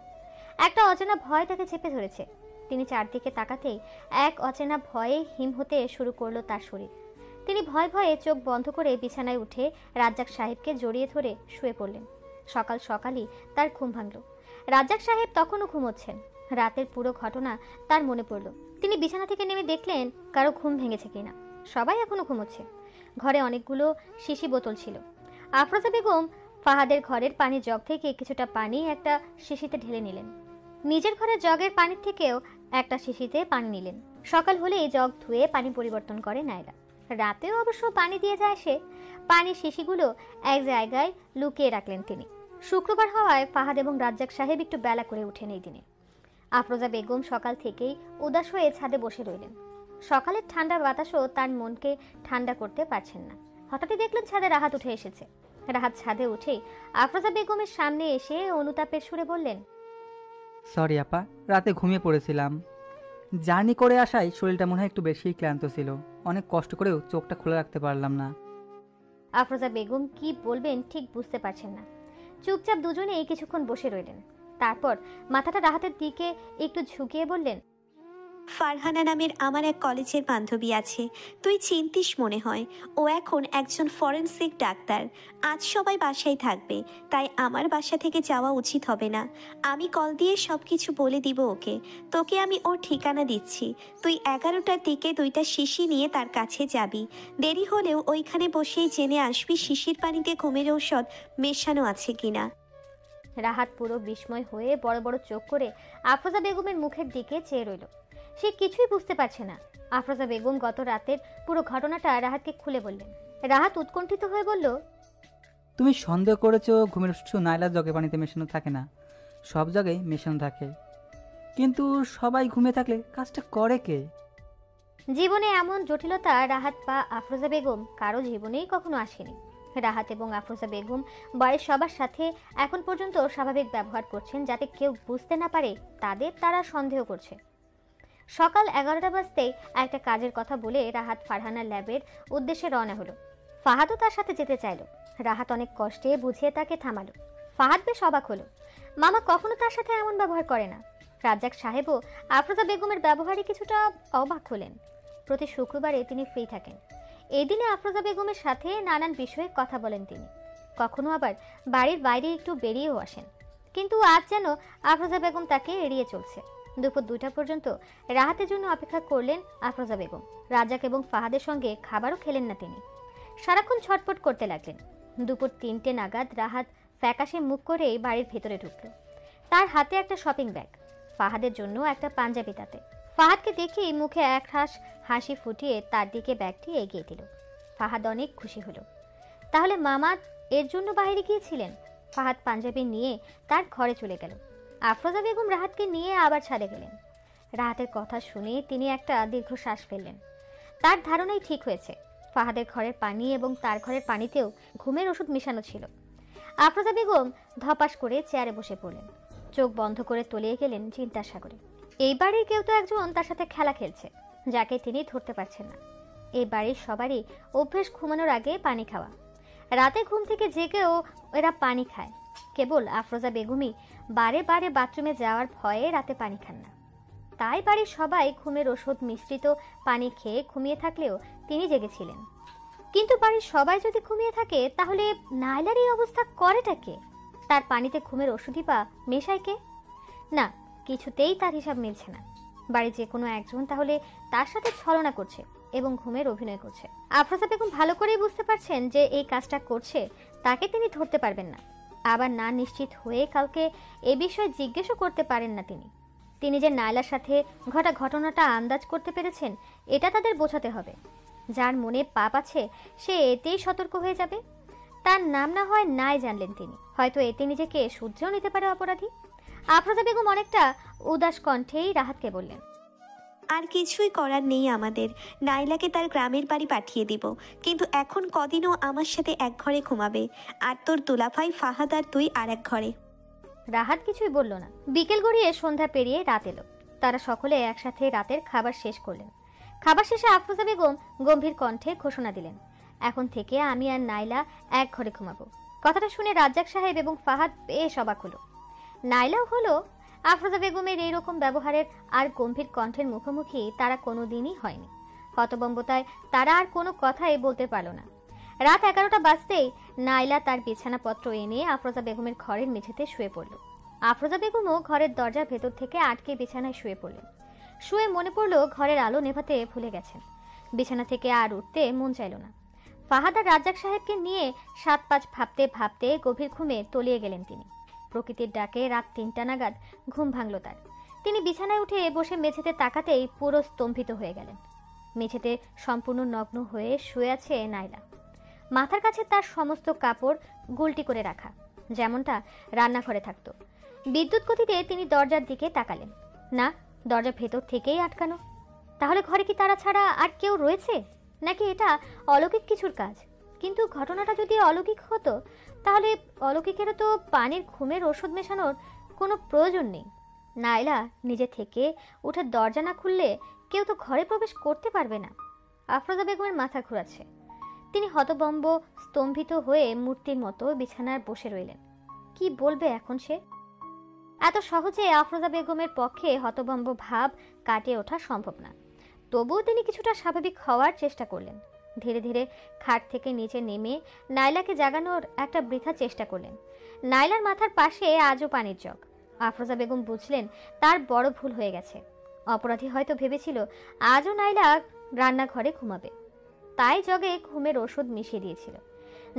একটা অচেনা ভয় তাকে চেপে ধরেছে। তিনি চারদিকে তাকাতেই এক অচেনা ভয়ে হিম হতে শুরু করলো তার শরীর। তিনি ভয়ে ভয়ে চোখ বন্ধ করে বিছানায় উঠে রাজ্জাক সাহেবকে জড়িয়ে ধরে শুয়ে পড়লেন। সকাল সকালই তার ঘুম ভাঙল। রাজ্জাক সাহেব তখনও ঘুমোচ্ছেন। রাতের পুরো ঘটনা তার মনে পড়ল। তিনি বিছানা থেকে নেমে দেখলেন কারো ঘুম ভেঙেছে কিনা। সবাই এখনো ঘুমোচ্ছে। ঘরে অনেকগুলো শিশি বোতল ছিল। আফরোজা বেগম ফাহাদের ঘরের পানির জগ থেকে কিছুটা পানি একটা শিশিতে ঢেলে নিলেন। নিজের ঘরের জগের পানির থেকেও একটা শিশিতে পানি নিলেন। সকাল হলেই জগ ধুয়ে পানি পরিবর্তন করে নাইলা। রাতেও অবশ্য পানি দিয়ে যায় সে। পানির শিশিগুলো এক জায়গায় লুকিয়ে রাখলেন তিনি। শুক্রবার হওয়ায় ফাহাদ এবং রাজ্জাক সাহেব একটু বেলা করে উঠেন এই দিনে। আফরোজা বেগম সকাল থেকেই উদাস হয়ে ছাদে বসে রইলেন। সকালের ঠান্ডা বাতাসও তার মনকে ঠান্ডা করতে পারছেন না। হঠাৎই দেখলেন ছাদে রাহাত উঠে এসেছে। রাহাত ছাদে উঠেই আফরোজা বেগমের সামনে এসে অনুতাপের সুরে বললেন, সরি আপা, রাতে ঘুমিয়ে পড়েছিলাম। জার্নি করে আসায় শরীরটা মনে হয় একটু বেশিই ক্লান্ত ছিল। অনেক কষ্ট করেও চোখটা খুলে রাখতে পারলাম না। আফরোজা বেগম কি বলবেন ঠিক বুঝতে পারছেন না। চুপচাপ দুজনেই কিছুক্ষণ বসে রইলেন। তারপর মাথাটা রাহাতের দিকে একটু ঝুঁকিয়ে বললেন, ফারহানা নামের আমার এক কলেজের বান্ধবী আছে, তুই চিনতিস মনে হয়। ও এখন একজন ফরেনসিক ডাক্তার। আজ সবাই বাসায় থাকবে, তাই আমার বাসা থেকে যাওয়া উচিত হবে না। আমি কল দিয়ে সব কিছু বলে দিব ওকে। তোকে আমি ওর ঠিকানা দিচ্ছি। তুই 11টার দিকে 2টা শিশি নিয়ে তার কাছে যাবি। দেরি হলেও ওইখানে বসেই জেনে আসবি শিশির পানিতে ঘুমের ঔষধ মেশানো আছে কিনা। রাহাত পুরো বিস্ময় হয়ে বড় বড় চোখ করে আফরোজা বেগমের মুখের দিকে চেয়ে রইল। সে কিছুই বুঝতে পারছে না। আফরোজা বেগম গত রাতের পুরো ঘটনাটা রাহাতকে খুলে বললেন। রাহাত উৎকণ্ঠিত হয়ে বলল, তুমি সন্দেহ করেছো ঘুমের ওষুধ নাইলার জগে পানিতে মেশানো থাকে না, সব জায়গায় মেশানো থাকে। কিন্তু সবাই ঘুমিয়ে থাকলে কাজটা করে কে? জীবনে এমন জটিলতা রাহাত বা আফরোজা বেগম কারো জীবনেই কখনো আসেনি। রাহাত এবং আফরোজা বেগম বাড়ির সবার সাথে এখন পর্যন্ত স্বাভাবিক ব্যবহার করছেন, যাতে কেউ বুঝতে না পারে তারা সন্দেহ করছে। সকাল 11টা বাজতেই একটা কাজের কথা বলে রাহাত ফারহানার ল্যাবের উদ্দেশ্যে রওনা হলো। ফাহাদও তার সাথে যেতে চাইল। রাহাত অনেক কষ্টে বুঝিয়ে তাকে থামালো। ফাহাদ বেশ অবাক হলো। মামা কখনো তার সাথে এমন ব্যবহার করে না। রাজ্জাক সাহেবও আফরোজা বেগমের ব্যবহারে কিছুটা অবাক হলেন। প্রতি শুক্রবারে তিনি ফ্রি থাকেন। এই দিনে আফরোজা বেগমের সাথে নানান বিষয়ে কথা বলেন তিনি। কখনো আবার বাড়ির বাইরে একটু বেরিয়েও আসেন। কিন্তু আজ যেন আফরোজা বেগম তাকে এড়িয়ে চলছে। দুপুর 2টা পর্যন্ত রাহাতের জন্য অপেক্ষা করলেন আফরোজা বেগম। রাজ্জাক এবং ফাহাদের সঙ্গে খাবারও খেলেন না তিনি। সারাক্ষণ ছটফট করতে লাগলেন। দুপুর 3টে নাগাদ রাহাত ফ্যাকাশে মুখ করে বাড়ির ভেতরে ঢুকল। তার হাতে একটা শপিং ব্যাগ, ফাহাদের জন্য একটা পাঞ্জাবি তাতে। ফাহাদকে দেখেই মুখে এক হাসি ফুটিয়ে তার দিকে ব্যাগটি এগিয়ে দিল। ফাহাদ অনেক খুশি হলো। তাহলে মামা এর জন্য বাইরে গিয়েছিলেন? ফাহাদ পাঞ্জাবি নিয়ে তার ঘরে চলে গেল। আফরোজা বেগম রাহাতকে নিয়ে আবার ছাদে গেলেন। রাহাতের কথা শুনে তিনি একটা দীর্ঘশ্বাস ফেললেন। তার ধারণাই ঠিক হয়েছে। ফাহাদের ঘরের পানি এবং তার ঘরের পানিতেও ঘুমের ওষুধ মেশানো ছিল। আফরোজা বেগম ধপাস করে চেয়ারে বসে পড়লেন। চোখ বন্ধ করে তলিয়ে গেলেন চিন্তার সাগরে। এই বাড়ির কেউ তো একজন তার সাথে খেলা খেলছে, যাকে তিনি ধরতে পারছেন না। এই বাড়ির সবারই অভ্যেস ঘুমানোর আগে পানি খাওয়া। রাতে ঘুম থেকে জেগেও এরা পানি খায়। কেবল আফরোজা বেগমই বারে বারে বাথরুমে যাওয়ার ভয়ে রাতে পানি খান না। তাই বাড়ির সবাই ঘুমের ওষুধ মিশ্রিত পানি খেয়ে ঘুমিয়ে থাকলেও তিনি জেগেছিলেন। কিন্তু বাড়ির সবাই যদি ঘুমিয়ে থাকে, তাহলে নাইলার এই অবস্থা করেটা কে? তার পানিতে ঘুমের ওষুধই বা মেশায় কে? না, কিছুতেই তার হিসাব মিলছে না। বাড়ির যে কোনো একজন তাহলে তার সাথে ছলনা করছে এবং ঘুমের অভিনয় করছে। আফরোজা বেগম ভালো করেই বুঝতে পারছেন যে এই কাজটা করছে তাকে তিনি ধরতে পারবেন না। আবার না নিশ্চিত হয়ে কাউকে এ বিষয়ে জিজ্ঞেসও করতে পারেন না তিনি। তিনি যে নাইলার সাথে ঘটা ঘটনাটা আন্দাজ করতে পেরেছেন, এটা তাদের বোঝাতে হবে। যার মনে পাপ আছে সে এতেই সতর্ক হয়ে যাবে। তার নাম না হয় নাই জানলেন তিনি, হয়তো এতে নিজেকে শুধরেও নিতে পারে অপরাধী। আফরোজা বেগম অনেকটা উদাস কণ্ঠেই রাহাতকে বললেন, আর কিছুই করার নেই আমাদের। নাইলাকে তার গ্রামের বাড়ি পাঠিয়ে দিব, কিন্তু এখন কদিনও আমার সাথে এক ঘরে ঘুমাবে। আর তোর দুলাভাই ফাহাদ আর তুই আর এক ঘরে। রাহাত কিছুই বলল না। বিকেল গড়িয়ে সন্ধ্যা পেরিয়ে রাত এলো। তারা সকলে একসাথে রাতের খাবার শেষ করলেন। খাবার শেষে আফরোজা বেগম গম্ভীর কণ্ঠে ঘোষণা দিলেন, এখন থেকে আমি আর নাইলা এক ঘরে ঘুমাবো। কথাটা শুনে রাজ্জাক সাহেব এবং ফাহাদ বেশ অবাক হলো। নাইলাও হলো। আফরোজা বেগমের এইরকম ব্যবহারের আর গম্ভীর কণ্ঠের মুখোমুখি তারা কোনোদিনই হয়নি। হতবম্বতায় তারা আর কোনো কথাই বলতে পারল না। রাত 11টা বাজতেই নাইলা তার বিছানাপত্র এনে আফরোজা বেগমের ঘরের মেঝেতে শুয়ে পড়ল। আফরোজা বেগমও ঘরের দরজার ভেতর থেকে আটকে বিছানায় শুয়ে পড়লেন। শুয়ে মনে পড়লো ঘরের আলো নেভাতে ভুলে গেছেন। বিছানা থেকে আর উঠতে মন চাইল না। ফাহাদ আর রাজ্জাক সাহেবকে নিয়ে 7-5 ভাবতে ভাবতে গভীর ঘুমে তলিয়ে গেলেন তিনি। প্রকৃতির ডাকে রাত 3টা নাগাদ ঘুম ভাঙল তার। তিনি বিছানায় উঠে বসে মেঝেতে তাকাতেই পুরো স্তম্ভিত হয়ে গেলেন। মেঝেতে সম্পূর্ণ নগ্ন হয়ে শুয়ে আছে নাইলা। মাথার কাছে তার সমস্ত কাপড় গুলটি করে রাখা, যেমনটা রান্নাঘরে থাকতো। বিদ্যুৎ গতিতে তিনি দরজার দিকে তাকালেন। না, দরজা ভেতর থেকেই আটকানো। তাহলে ঘরে কি তারা ছাড়া আর কেউ রয়েছে, নাকি এটা অলৌকিক কিছুর কাজ? কিন্তু ঘটনাটা যদি অলৌকিক হতো, তাহলে অলৌকিকেরও তো পানির ঘুমের ওষুধ মেশানোর কোনো প্রয়োজন নেই। নাইলা নিজে থেকে উঠে দরজা না খুললে কেউ তো ঘরে প্রবেশ করতে পারবে না। আফরোজা বেগমের মাথা ঘুরাচ্ছে। তিনি হতবম্ব স্তম্ভিত হয়ে মূর্তির মতো বিছানায় বসে রইলেন। কি বলবে এখন সে? এত সহজে আফরোজা বেগমের পক্ষে হতভম্ব ভাব কাটিয়ে ওঠা সম্ভব না। তবুও তিনি কিছুটা স্বাভাবিক হওয়ার চেষ্টা করলেন। ধীরে ধীরে খাট থেকে নিচে নেমে নাইলাকে জাগানোর একটা বৃথা চেষ্টা করলেন। নাইলার মাথার পাশে আজও পানির জগ। আফরোজা বেগম বুঝলেন তার বড় ভুল হয়ে গেছে। অপরাধী হয়তো ভেবেছিল আজও নাইলা রান্নাঘরে ঘুমাবে, তাই জগে ঘুমের ওষুধ মিশিয়ে দিয়েছিল।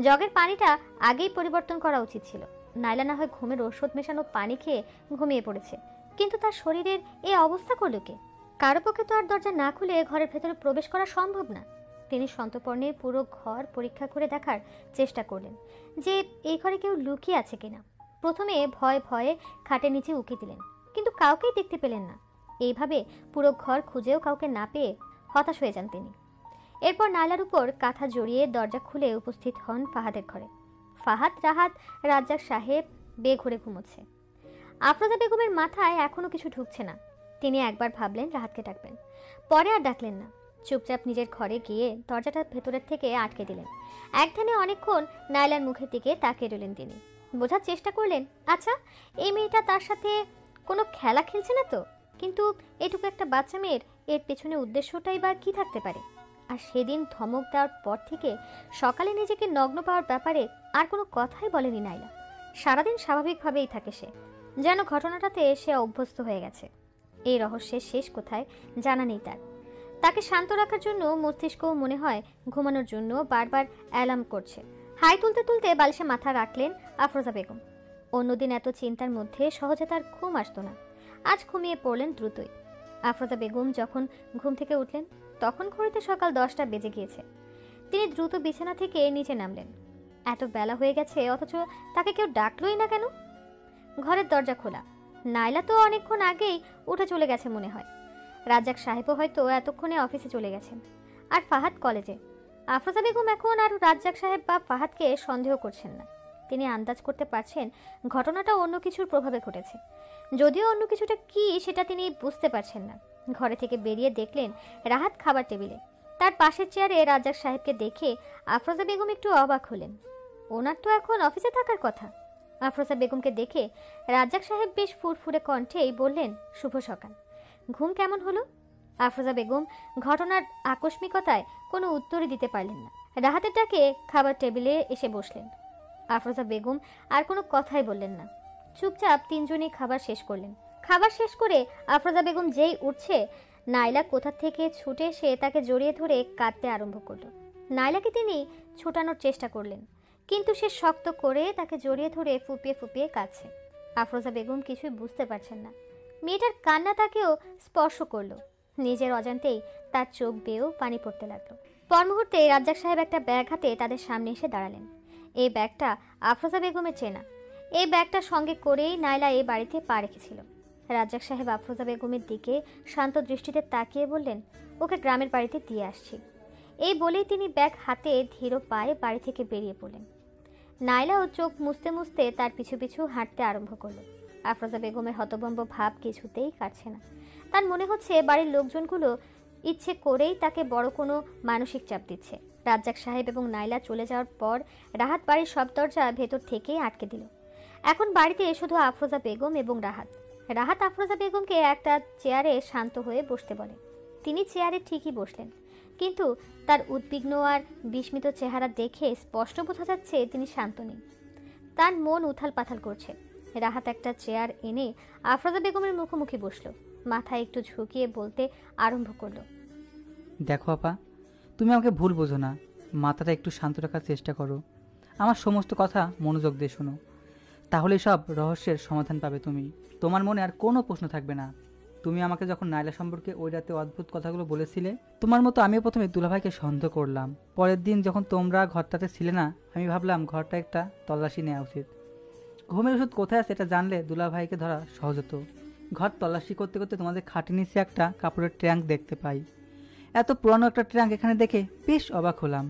জগের পানিটা আগেই পরিবর্তন করা উচিত ছিল। নাইলা না হয় ঘুমের ওষুধ মেশানো পানি খেয়ে ঘুমিয়ে পড়েছে, কিন্তু তার শরীরের এই অবস্থা করল কে? কারো পক্ষে তো আর দরজা না খুলে ঘরের ভেতরে প্রবেশ করা সম্ভব না। তিনি সন্তর্পণে পুরো ঘর পরীক্ষা করে দেখার চেষ্টা করলেন যে এই ঘরে কেউ লুকিয়ে আছে কিনা। প্রথমে ভয়ে ভয়ে খাটের নিচে উকি দিলেন, কিন্তু কাউকেই দেখতে পেলেন না। এইভাবে পুরো ঘর খুঁজেও কাউকে না পেয়ে হতাশ হয়ে যান তিনি। এরপর নাইলার উপর কাঁথা জড়িয়ে দরজা খুলে উপস্থিত হন ফাহাদের ঘরে। ফাহাদ, রাহাত, রাজ্জাক সাহেব বেঘরে ঘুমোচ্ছে। আফরোজা বেগমের মাথায় এখনো কিছু ঢুকছে না। তিনি একবার ভাবলেন রাহাতকে ডাকবেন, পরে আর ডাকলেন না। চুপচাপ নিজের ঘরে গিয়ে দরজাটা ভেতরের থেকে আটকে দিলেন। একধানে অনেকক্ষণ নাইলার মুখের দিকে তাকিয়ে রইলেন তিনি। বোঝার চেষ্টা করলেন, আচ্ছা এই মেয়েটা তার সাথে কোনো খেলা খেলছে না তো? কিন্তু এটুকু একটা বাচ্চা মেয়ের এর পেছনে উদ্দেশ্যটাই বা কি থাকতে পারে? আর সেদিন ধমক দেওয়ার পর থেকে সকালে নিজেকে নগ্ন পাওয়ার ব্যাপারে আর কোনো কথাই বলেনি নাইলা। সারাদিন স্বাভাবিকভাবেই থাকে সে, যেন ঘটনাটাতে সে অভ্যস্ত হয়ে গেছে। এই রহস্যের শেষ কোথায় জানা নেই তার। তাকে শান্ত রাখার জন্য মস্তিষ্কও মনে হয় ঘুমানোর জন্য বারবার অ্যালার্ম করছে। হাই তুলতে তুলতে বালিশে মাথা রাখলেন আফরোজা বেগম। অন্যদিন এত চিন্তার মধ্যে সহজে তার ঘুম আসতো না। আজ ঘুমিয়ে পড়লেন দ্রুতই। আফরোজা বেগম যখন ঘুম থেকে উঠলেন তখন ঘড়িতে সকাল 10টা বেজে গিয়েছে। তিনি দ্রুত বিছানা থেকে নিচে নামলেন। এত বেলা হয়ে গেছে অথচ তাকে কেউ ডাকলোই না কেন? ঘরের দরজা খোলা। নাইলা তো অনেকক্ষণ আগেই উঠে চলে গেছে মনে হয়। রাজ্জাক সাহেবও হয়তো এতক্ষণে অফিসে চলে গেছেন, আর ফাহাদ কলেজে। আফরোজা বেগম এখন আর রাজ্জাক সাহেব বা ফাহাদকে সন্দেহ করছেন না। তিনি আন্দাজ করতে পারছেন ঘটনাটা অন্য কিছুর প্রভাবে ঘটেছে, যদিও অন্য কিছুটা কি সেটা তিনি বুঝতে পারছেন না। ঘরে থেকে বেরিয়ে দেখলেন রাহাত খাবার টেবিলে। তার পাশের চেয়ারে রাজ্জাক সাহেবকে দেখে আফরোজা বেগম একটু অবাক হলেন। ওনার তো এখন অফিসে থাকার কথা। আফরোজা বেগমকে দেখে রাজ্জাক সাহেব বেশ ফুরফুরে কণ্ঠেই বললেন, শুভ সকাল। ঘুম কেমন হলো? আফরোজা বেগম ঘটনার আকস্মিকতায় কোনো উত্তরই দিতে পারলেন না। রাহাতের ডাকে খাবার টেবিলে এসে বসলেন। আফরোজা বেগম আর কোনো কথাই বললেন না। চুপচাপ তিনজনই খাবার শেষ করলেন। খাবার শেষ করে আফরোজা বেগম যেই উঠছে, নাইলা কোথা থেকে ছুটে এসে তাকে জড়িয়ে ধরে কাঁদতে আরম্ভ করলো। নাইলাকে তিনি ছোটানোর চেষ্টা করলেন, কিন্তু সে শক্ত করে তাকে জড়িয়ে ধরে ফুপিয়ে ফুপিয়ে কাঁদছে। আফরোজা বেগম কিছুই বুঝতে পারছেন না। মেয়েটার কান্না তাকেও স্পর্শ করলো। নিজের অজান্তেই তার চোখ বেয়েও পানি পড়তে লাগলো। পর মুহূর্তে রাজ্জাক সাহেব একটা ব্যাগ হাতে তাদের সামনে এসে দাঁড়ালেন। এই ব্যাগটা আফরোজা বেগমের চেনা। এই ব্যাগটা সঙ্গে করেই নাইলা এই বাড়িতে পা রেখেছিল। রাজ্জাক সাহেব আফরোজা বেগমের দিকে শান্ত দৃষ্টিতে তাকিয়ে বললেন, ওকে গ্রামের বাড়িতে দিয়ে আসছি। এই বলেই তিনি ব্যাগ হাতে ধীর পায়ে বাড়ি থেকে বেরিয়ে পড়লেন। নাইলাও চোখ মুছতে মুছতে তার পিছু পিছু হাঁটতে আরম্ভ করলো। আফরোজা বেগমের হতভম্ব ভাব কিছুতেই কাটছে না। তার মনে হচ্ছে বাড়ির লোকজনগুলো ইচ্ছে করেই তাকে বড় কোনো মানসিক চাপ দিচ্ছে। রাজ্জাক সাহেব এবং নাইলা চলে যাওয়ার পর রাহাত বাড়ির সব দরজা ভেতর থেকেই আটকে দিল। এখন বাড়িতে শুধু আফরোজা বেগম এবং রাহাত। রাহাত আফরোজা বেগমকে একটা চেয়ারে শান্ত হয়ে বসতে বলে। তিনি চেয়ারে ঠিকই বসলেন, কিন্তু তার উদ্বিগ্ন আর বিস্মিত চেহারা দেখে স্পষ্ট বোঝা যাচ্ছে তিনি শান্ত নেই। তার মন উথাল পাথাল করছে। রাহাত একটা চেয়ার এনে আফরোজা বেগমের মুখোমুখি বসলো। মাথায় একটু ঝুঁকিয়ে বলতে আরম্ভ করলো, দেখো আপা, তুমি আমাকে ভুল বোঝো না। মাথাটা একটু শান্ত রাখার চেষ্টা করো। আমার সমস্ত কথা মনোযোগ দিয়ে শোনো, তাহলেই সব রহস্যের সমাধান পাবে তুমি। তোমার মনে আর কোনো প্রশ্ন থাকবে না। তুমি আমাকে যখন নাইলা সম্পর্কে ওই রাতে অদ্ভুত কথাগুলো বলেছিলে, তোমার মতো আমিও প্রথমে দুলাভাইকে সন্দেহ করলাম। পরের দিন যখন তোমরা ঘরটাতে ছিলে না, আমি ভাবলাম ঘরটা একটা তল্লাশি নেওয়া উচিত। ঘুমের ওষুধ কোথায় আছে এটা জানলে দুলাভাইকে ধরা সহজ হতো। ঘর তল্লাশি করতে করতে তোমাদের খাটের নিচে একটা কাপড়ের ট্যাঙ্ক দেখতে পাই। এত পুরানো একটা ট্যাঙ্ক এখানে দেখে বেশ অবাক হলাম।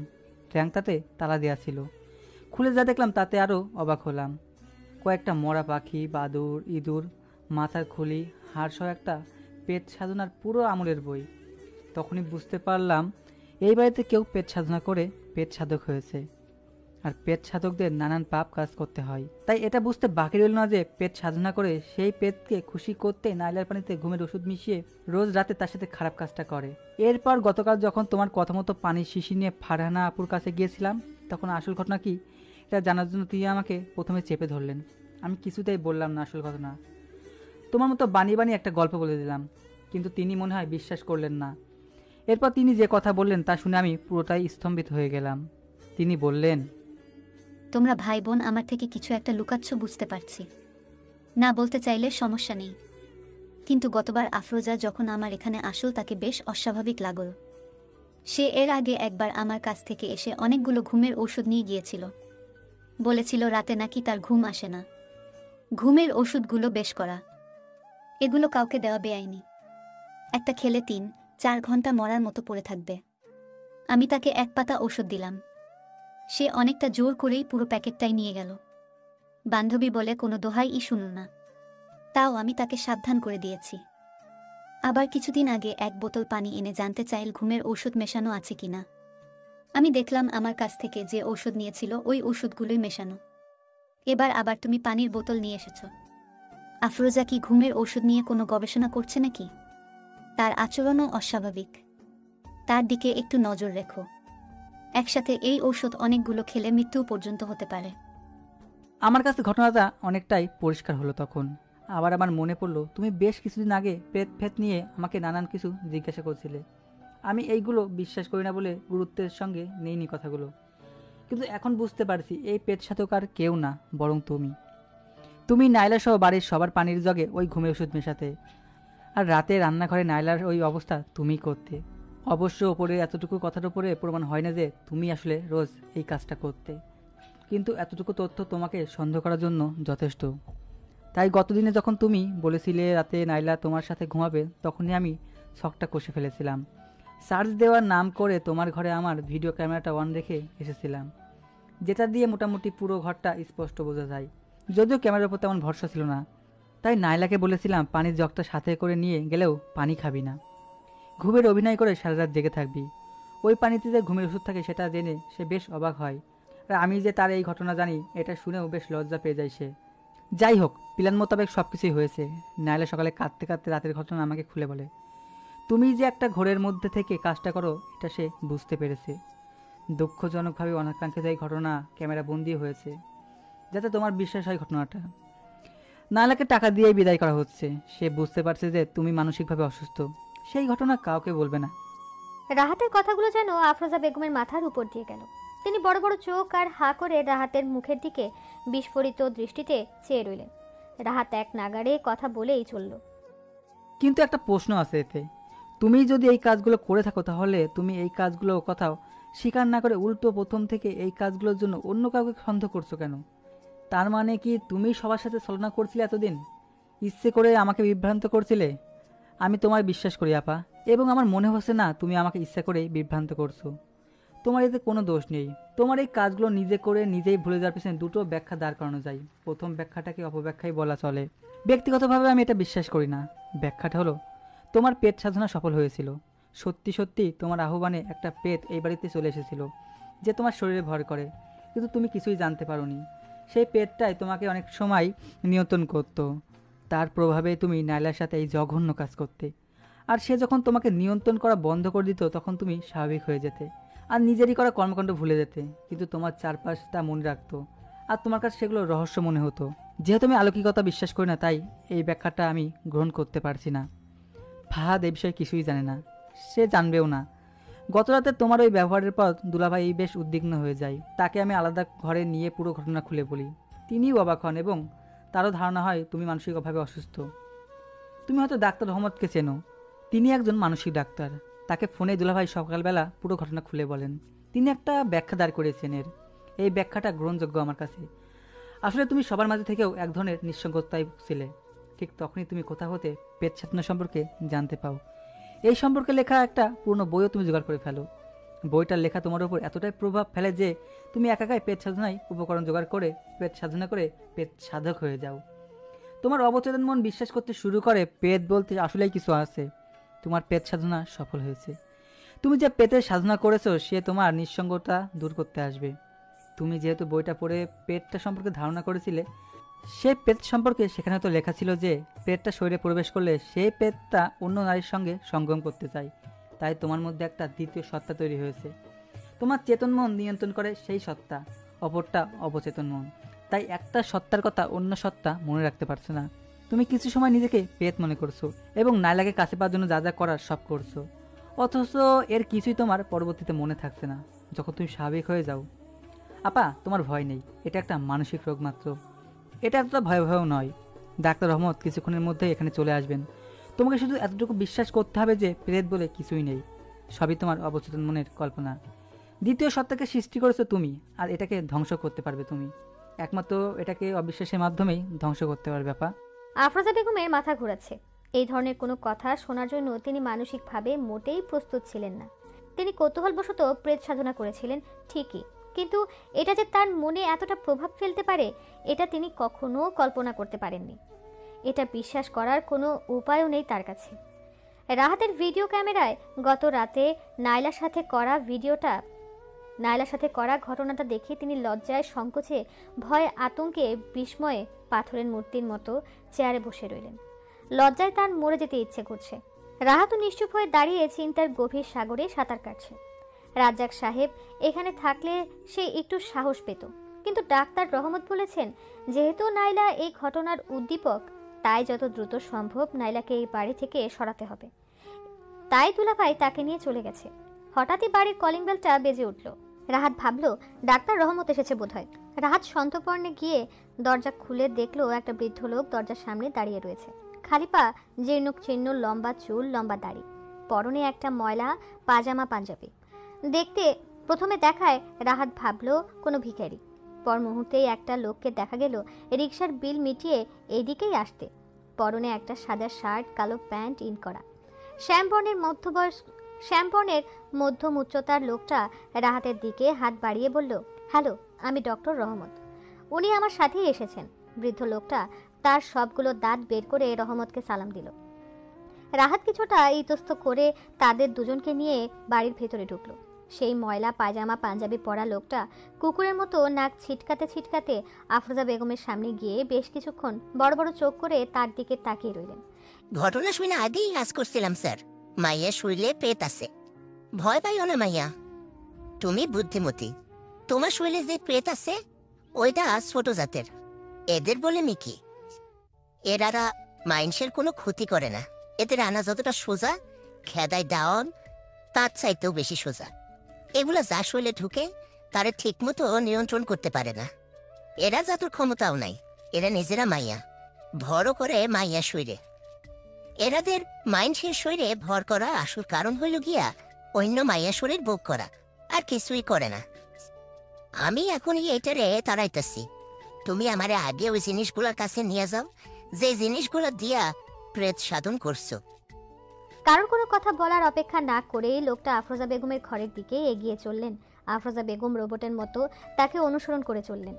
ট্যাঙ্কটাতে তালা দেওয়া ছিল। খুলে যা দেখলাম তাতে আরও অবাক হলাম। কয়েকটা মরা পাখি, বাদুর, ইঁদুর, মাথার খুলি, হাড়সহ একটা পেট সাধনার পুরো আমলের বই। তখনই বুঝতে পারলাম এই বাড়িতে কেউ পেট সাধনা করে পেট সাধক হয়েছে। আর পেট সাধকদের নানান পাপ কাজ করতে হয়। তাই এটা বুঝতে বাকি রইল না যে পেট সাধনা করে সেই পেটকে খুশি করতে নাইলার পানিতে ঘুমের ওষুধ মিশিয়ে রোজ রাতে তার সাথে খারাপ কাজটা করে। এরপর গতকাল যখন তোমার কথা মতো পানির শিশি নিয়ে ফারহানা আপুর কাছে গিয়েছিলাম, তখন আসল ঘটনা কি এটা জানার জন্য তিনি আমাকে প্রথমে চেপে ধরলেন। আমি কিছুতেই বললাম না আসল ঘটনা, তোমার মতো বানিয়ে বানিয়ে একটা গল্প বলে দিলাম, কিন্তু তিনি মনে হয় বিশ্বাস করলেন না। এরপর তিনি যে কথা বললেন তা শুনে আমি পুরোটাই স্তম্ভিত হয়ে গেলাম। তিনি বললেন, তোমরা ভাই বোন আমার থেকে কিছু একটা লুকাচ্ছ বুঝতে পারছি, না বলতে চাইলে সমস্যা নেই, কিন্তু গতবার আফরোজা যখন আমার এখানে আসল তাকে বেশ অস্বাভাবিক লাগল। সে এর আগে একবার আমার কাছ থেকে এসে অনেকগুলো ঘুমের ঔষধ নিয়ে গিয়েছিল, বলেছিল রাতে নাকি তার ঘুম আসে না। ঘুমের ওষুধগুলো বেশ করা, এগুলো কাউকে দেওয়া বেআইনি, একটা খেলে 3-4 ঘন্টা মরার মতো পড়ে থাকবে। আমি তাকে 1 পাতা ঔষধ দিলাম, সে অনেকটা জোর করেই পুরো প্যাকেটটাই নিয়ে গেল। বান্ধবী বলে কোনো দোহাই শুনুন না, তাও আমি তাকে সাবধান করে দিয়েছি। আবার কিছুদিন আগে 1 বোতল পানি এনে জানতে চাইল ঘুমের ঔষধ মেশানো আছে কিনা। আমি দেখলাম আমার কাছ থেকে যে ঔষধ নিয়েছিল ওই ওষুধগুলোই মেশানো। এবার আবার তুমি পানির বোতল নিয়ে এসেছ। আফরোজা কি ঘুমের ঔষধ নিয়ে কোনো গবেষণা করছে নাকি? তার আচরণও অস্বাভাবিক, তার দিকে একটু নজর রেখো। একসাথে এই ঔষধ অনেকগুলো খেলে মৃত্যু পর্যন্ত হতে পারে। আমার কাছে ঘটনাটা অনেকটাই পরিষ্কার হলো তখন। আবার আমার মনে পড়লো তুমি বেশ কিছুদিন আগে পেট ফেট নিয়ে আমাকে নানান কিছু জিজ্ঞাসা করছিলে। আমি এইগুলো বিশ্বাস করি না বলে গুরুত্বের সঙ্গে নেইনি কথাগুলো, কিন্তু এখন বুঝতে পারছি এই পেট সাধক আর কেউ না, বরং তুমি নাইলা সহ বাড়ির সবার পানির জগে ওই ঘুমের ওষুধ মেশাতে, আর রাতে রান্নাঘরে নাইলার ওই অবস্থা তুমি করতে। অবশ্য ওপরে এতটুকু কথার উপরে প্রমাণ হয় না যে তুমি আসলে রোজ এই কাজটা করতে, কিন্তু এতটুকু তথ্য তোমাকে সন্দেহ করার জন্য যথেষ্ট। তাই গতদিনে যখন তুমি বলেছিলে রাতে নাইলা তোমার সাথে ঘুমাবে, তখনই আমি শখটা কষে ফেলেছিলাম। সার্চ দেওয়ার নাম করে তোমার ঘরে আমার ভিডিও ক্যামেরাটা অন রেখে এসেছিলাম, যেটা দিয়ে মোটামুটি পুরো ঘরটা স্পষ্ট বোঝা যায়। যদিও ক্যামেরার উপর তেমন ভরসা ছিল না, তাই নাইলাকে বলেছিলাম পানির জগটা সাথে করে নিয়ে গেলেও পানি খাবি না, ঘুমের অভিনয় করে সারা রাত জেগে থাকবি। ওই পানিতে যে ঘুমের ওষুধ থাকে সেটা জেনে সে বেশ অবাক হয়, আর আমি যে তার এই ঘটনা জানি এটা শুনেও বেশ লজ্জা পেয়ে যায় সে। যাই হোক, প্ল্যান মোতাবেক সব কিছুই হয়েছে। নাইলা সকালে কাঁদতে কাঁদতে রাতের ঘটনা আমাকে খুলে বলে। তুমি যে একটা ঘোরের মধ্যে থেকে কাজটা করো এটা সে বুঝতে পেরেছে। দুঃখজনকভাবে অনাকাঙ্ক্ষিত এই ঘটনা ক্যামেরা বন্দি হয়েছে, যাতে তোমার বিশ্বাস হয় ঘটনাটা। নাইলাকে টাকা দিয়েই বিদায় করা হচ্ছে, সে বুঝতে পারছে যে তুমি মানসিকভাবে অসুস্থ। সেই ঘটনা কাউকে বলবে না। রাহাতের কথাগুলো যেন আফরোজা বেগমের মাথার উপর দিয়ে গেল। তিনি বড় বড় চোখ আর হা করে রাহাতের মুখের দিকে বিস্ফোরিত দৃষ্টিতে চেয়ে রইলেন। রাহাত এক নাগাড়ে কথা বলেই চলল। কিন্তু একটা প্রশ্ন আছে এতে, তুমি যদি এই কাজগুলো করে থাকো তাহলে তুমি এই কাজগুলো কোথাও স্বীকার না করে উল্টো প্রথম থেকে এই কাজগুলোর জন্য অন্য কাউকে সন্দেহ করছো কেন? তার মানে কি তুমি সবার সাথে ছলনা করছিলে এতদিন? ইচ্ছে করে আমাকে বিভ্রান্ত করছিলে? আমি তোমায় বিশ্বাস করি আপা, এবং আমার মনে হচ্ছে না তুমি আমাকে ইচ্ছা করেই বিভ্রান্ত করছো। তোমার এতে কোনো দোষ নেই। তোমার এই কাজগুলো নিজে করে নিজেই ভুলে যাওয়ার পিছনে দুটো ব্যাখ্যা দাঁড় করানো যায়। প্রথম ব্যাখ্যাটাকে অপব্যাখ্যাই বলা চলে। ব্যক্তিগতভাবে আমি এটা বিশ্বাস করি না। ব্যাখ্যাটা হলো তোমার পেট সাধনা সফল হয়েছিল। সত্যি সত্যি তোমার আহ্বানে একটা পেট এই বাড়িতে চলে এসেছিল যে তোমার শরীরে ভর করে, কিন্তু তুমি কিছুই জানতে পারোনি। সেই পেটটাই তোমাকে অনেক সময় নিয়ন্ত্রণ করতো। তার প্রভাবে তুমি নাইলার সাথে এই জঘন্য কাজ করতে, আর সে যখন তোমাকে নিয়ন্ত্রণ করা বন্ধ করে দিত তখন তুমি স্বাভাবিক হয়ে যেতে আর নিজেরই করা কর্মকাণ্ড ভুলে যেতে। কিন্তু তোমার চারপাশটা মনে রাখতো, আর তোমার কাছে সেগুলো রহস্য মনে হতো। যেহেতু আমি অলৌকিকতা বিশ্বাস করি না, তাই এই ব্যাখ্যাটা আমি গ্রহণ করতে পারছি না। ফাহাদ এই বিষয়ে কিছুই জানে না, সে জানবেও না। গতরাতে তোমার ওই ব্যবহারের পর দুলাভাই বেশ উদ্বিগ্ন হয়ে যায়। তাকে আমি আলাদা ঘরে নিয়ে পুরো ঘটনা খুলে বলি। তিনিও অবাক হন এবং তারও ধারণা হয় তুমি মানসিকভাবে অসুস্থ। তুমি হয়তো ডাক্তার রহমতকে চেনো, তিনি একজন মানসিক ডাক্তার। তাকে ফোনে দুলাভাই সকালবেলা পুরো ঘটনা খুলে বলেন। তিনি একটা ব্যাখ্যা দাঁড় করেছেন। এই ব্যাখ্যাটা গ্রহণযোগ্য আমার কাছে। আসলে তুমি সবার মাঝে থেকেও এক ধরনের নিঃসঙ্গতায় ছিলে। ঠিক তখনই তুমি কোথা হতে পেট সাধনা সম্পর্কে জানতে পাও। এই সম্পর্কে লেখা একটা পুরনো বইও তুমি জোগাড় করে ফেলো। বইটার লেখা তোমার উপর এতটাই প্রভাব ফেলে যে তুমি একাই পেট সাধনায় উপকরণ জোগাড় করে পেট সাধনা করে পেট সাধক হয়ে যাও। তোমার অবচেতন মন বিশ্বাস করতে শুরু করে পেট বলতে আসলেই কিছু আছে। তোমার পেট সাধনা সফল হয়েছে। তুমি যে পেটের সাধনা করেছো সে তোমার নিঃসঙ্গতা দূর করতে আসবে। তুমি যেহেতু বইটা পড়ে পেটটা সম্পর্কে ধারণা করেছিলে, সেই পেট সম্পর্কে সেখানে হয়তো লেখা ছিল যে পেটটা শরীরে প্রবেশ করলে সেই পেটটা অন্য নারীর সঙ্গে সঙ্গম করতে চায়। তাই তোমার মধ্যে একটা দ্বিতীয় সত্তা তৈরি হয়েছে। তোমার চেতন মন নিয়ন্ত্রণ করে সেই সত্তা, অপরটা অবচেতন মন। তাই একটা সত্তার কথা অন্য সত্তা মনে রাখতে পারছো না। তুমি কিছু সময় নিজেকে পেট মনে করছো এবং নাইলাকে কাছে পাওয়ার জন্য যা যা করার সব করছো, অথচ এর কিছুই তোমার পরবর্তীতে মনে থাকছে না যখন তুমি স্বাভাবিক হয়ে যাও। আপা, তোমার ভয় নেই, এটা একটা মানসিক রোগ মাত্র। এটা এতটা ভয়াবহ নয়। ডাক্তার রহমত কিছুক্ষণের মধ্যেই এখানে চলে আসবেন। তোমাকে শুধু এতটুকু বিশ্বাস করতে হবে যে প্রেত বলে কিছুই নেই, সবই তোমার অবচেতন মনের কল্পনা। দ্বিতীয় সত্তাকে সৃষ্টি করেছো তুমি, আর এটাকে ধ্বংস করতে পারবে তুমি। একমাত্র এটাকে অবিশ্বাসের মাধ্যমেই ধ্বংস করতে পারবে আপা। আফরোজা বেগমের মাথা ঘোরাচ্ছে। এই ধরনের কোনো কথা শোনার জন্য তিনি মানসিকভাবে মোটেই প্রস্তুত ছিলেন না। তিনি কৌতূহলবশত প্রেত সাধনা করেছিলেন ঠিকই, কিন্তু এটা যে তার মনে এতটা প্রভাব ফেলতে পারে এটা তিনি কখনো কল্পনা করতে পারেননি। এটা বিশ্বাস করার কোনো উপায়ও নেই তার কাছে। রাহাতের ভিডিও ক্যামেরায় গত রাতে নাইলার সাথে করা ঘটনাটা দেখে তিনি লজ্জায়, সংকোচে, ভয়ে, আতঙ্কে, বিস্ময়ে পাথরের মূর্তির মতো চেয়ারে বসে রইলেন। লজ্জায় তার মরে যেতে ইচ্ছে করছে। রাহাতও নিশ্চুপ হয়ে দাঁড়িয়ে চিন্তার গভীর সাগরে সাঁতার কাটছে। রাজ্জাক সাহেব এখানে থাকলে সে একটু সাহস পেত, কিন্তু ডাক্তার রহমত বলেছেন যেহেতু নাইলা এই ঘটনার উদ্দীপক, তাই যত দ্রুত সম্ভব নাইলাকে এই বাড়ি থেকে সরাতে হবে। তাই দুলাভাই তাকে নিয়ে চলে গেছে। হঠাৎই বাড়ির কলিং বেলটা বেজে উঠল। রাহাত ভাবল ডাক্তার রহমত এসেছে বোধহয়। রাহাত সন্তর্পণে গিয়ে দরজা খুলে দেখলো একটা বৃদ্ধ লোক দরজার সামনে দাঁড়িয়ে রয়েছে। খালি পা, জীর্ণ চিহ্ন, লম্বা চুল, লম্বা দাড়ি, পরনে একটা ময়লা পাজামা পাঞ্জাবি। দেখতে প্রথমে দেখায় রাহাত ভাবল কোনো ভিখারি। পর মুহূর্তেই একটা লোককে দেখা গেল রিকশার বিল মিটিয়ে এদিকেই আসতে। পরনে একটা সাদা শার্ট, কালো প্যান্ট ইন করা। শ্যামবর্ণের মধ্যম উচ্চতার লোকটা রাহাতের দিকে হাত বাড়িয়ে বলল, হ্যালো, আমি ডক্টর রহমত। উনি আমার সাথেই এসেছেন। বৃদ্ধ লোকটা তার সবগুলো দাঁত বের করে রহমতকে সালাম দিল। রাহাত কিছুটা ইতস্ত করে তাদের দুজনকে নিয়ে বাড়ির ভেতরে ঢুকলো। সেই ময়লা পায়জামা পাঞ্জাবি পরা লোকটা কুকুরের মতো নাক ছিটকাতে ছিটকাতে আফরোজা বেগমের সামনে গিয়ে বেশ কিছুক্ষণ বড় বড় চোখ করে তার দিকে তাকিয়ে রইলেন। ঘটনা শুনে আগেই আজ করছিলাম স্যার, মাইয়া শরীরে পেট আছে। ভয় পাইও না মাইয়া, তুমি বুদ্ধিমতী। তোমার শরীরে যে পেট আছে ওইটা ছোট জাতের, এদের বলে মিকি। এরারা মাইন্সের কোনো ক্ষতি করে না। এদের আনা যতটা সোজা, খেদায় ডাউন তার চাইতেও বেশি সোজা। এগুলা যা শরীরে ঢুকে তারে ঠিক মতো নিয়ন্ত্রণ করতে পারে না। এরা যাতর ক্ষমতাও নাই। এরা নিজেরা মাইয়া, ভরও করে মাইয়া শরীরে। এরাদের মাইন্সের শরীরে ভর করা আসল কারণ হইল গিয়া অন্য মাইয়া শরীর ভোগ করা, আর কিছুই করে না। আমি এখন এইটারে তাড়াইতেছি। তুমি আমারে আগে ওই জিনিসগুলোর কাছে নিয়ে যাও যে জিনিসগুলো দিয়া প্রেত সাধন করছো। কারোর কোনো কথা বলার অপেক্ষা না করেই লোকটা আফরোজা বেগমের ঘরের দিকে এগিয়ে চললেন। আফরোজা বেগম রোবটের মতো তাকে অনুসরণ করে চললেন।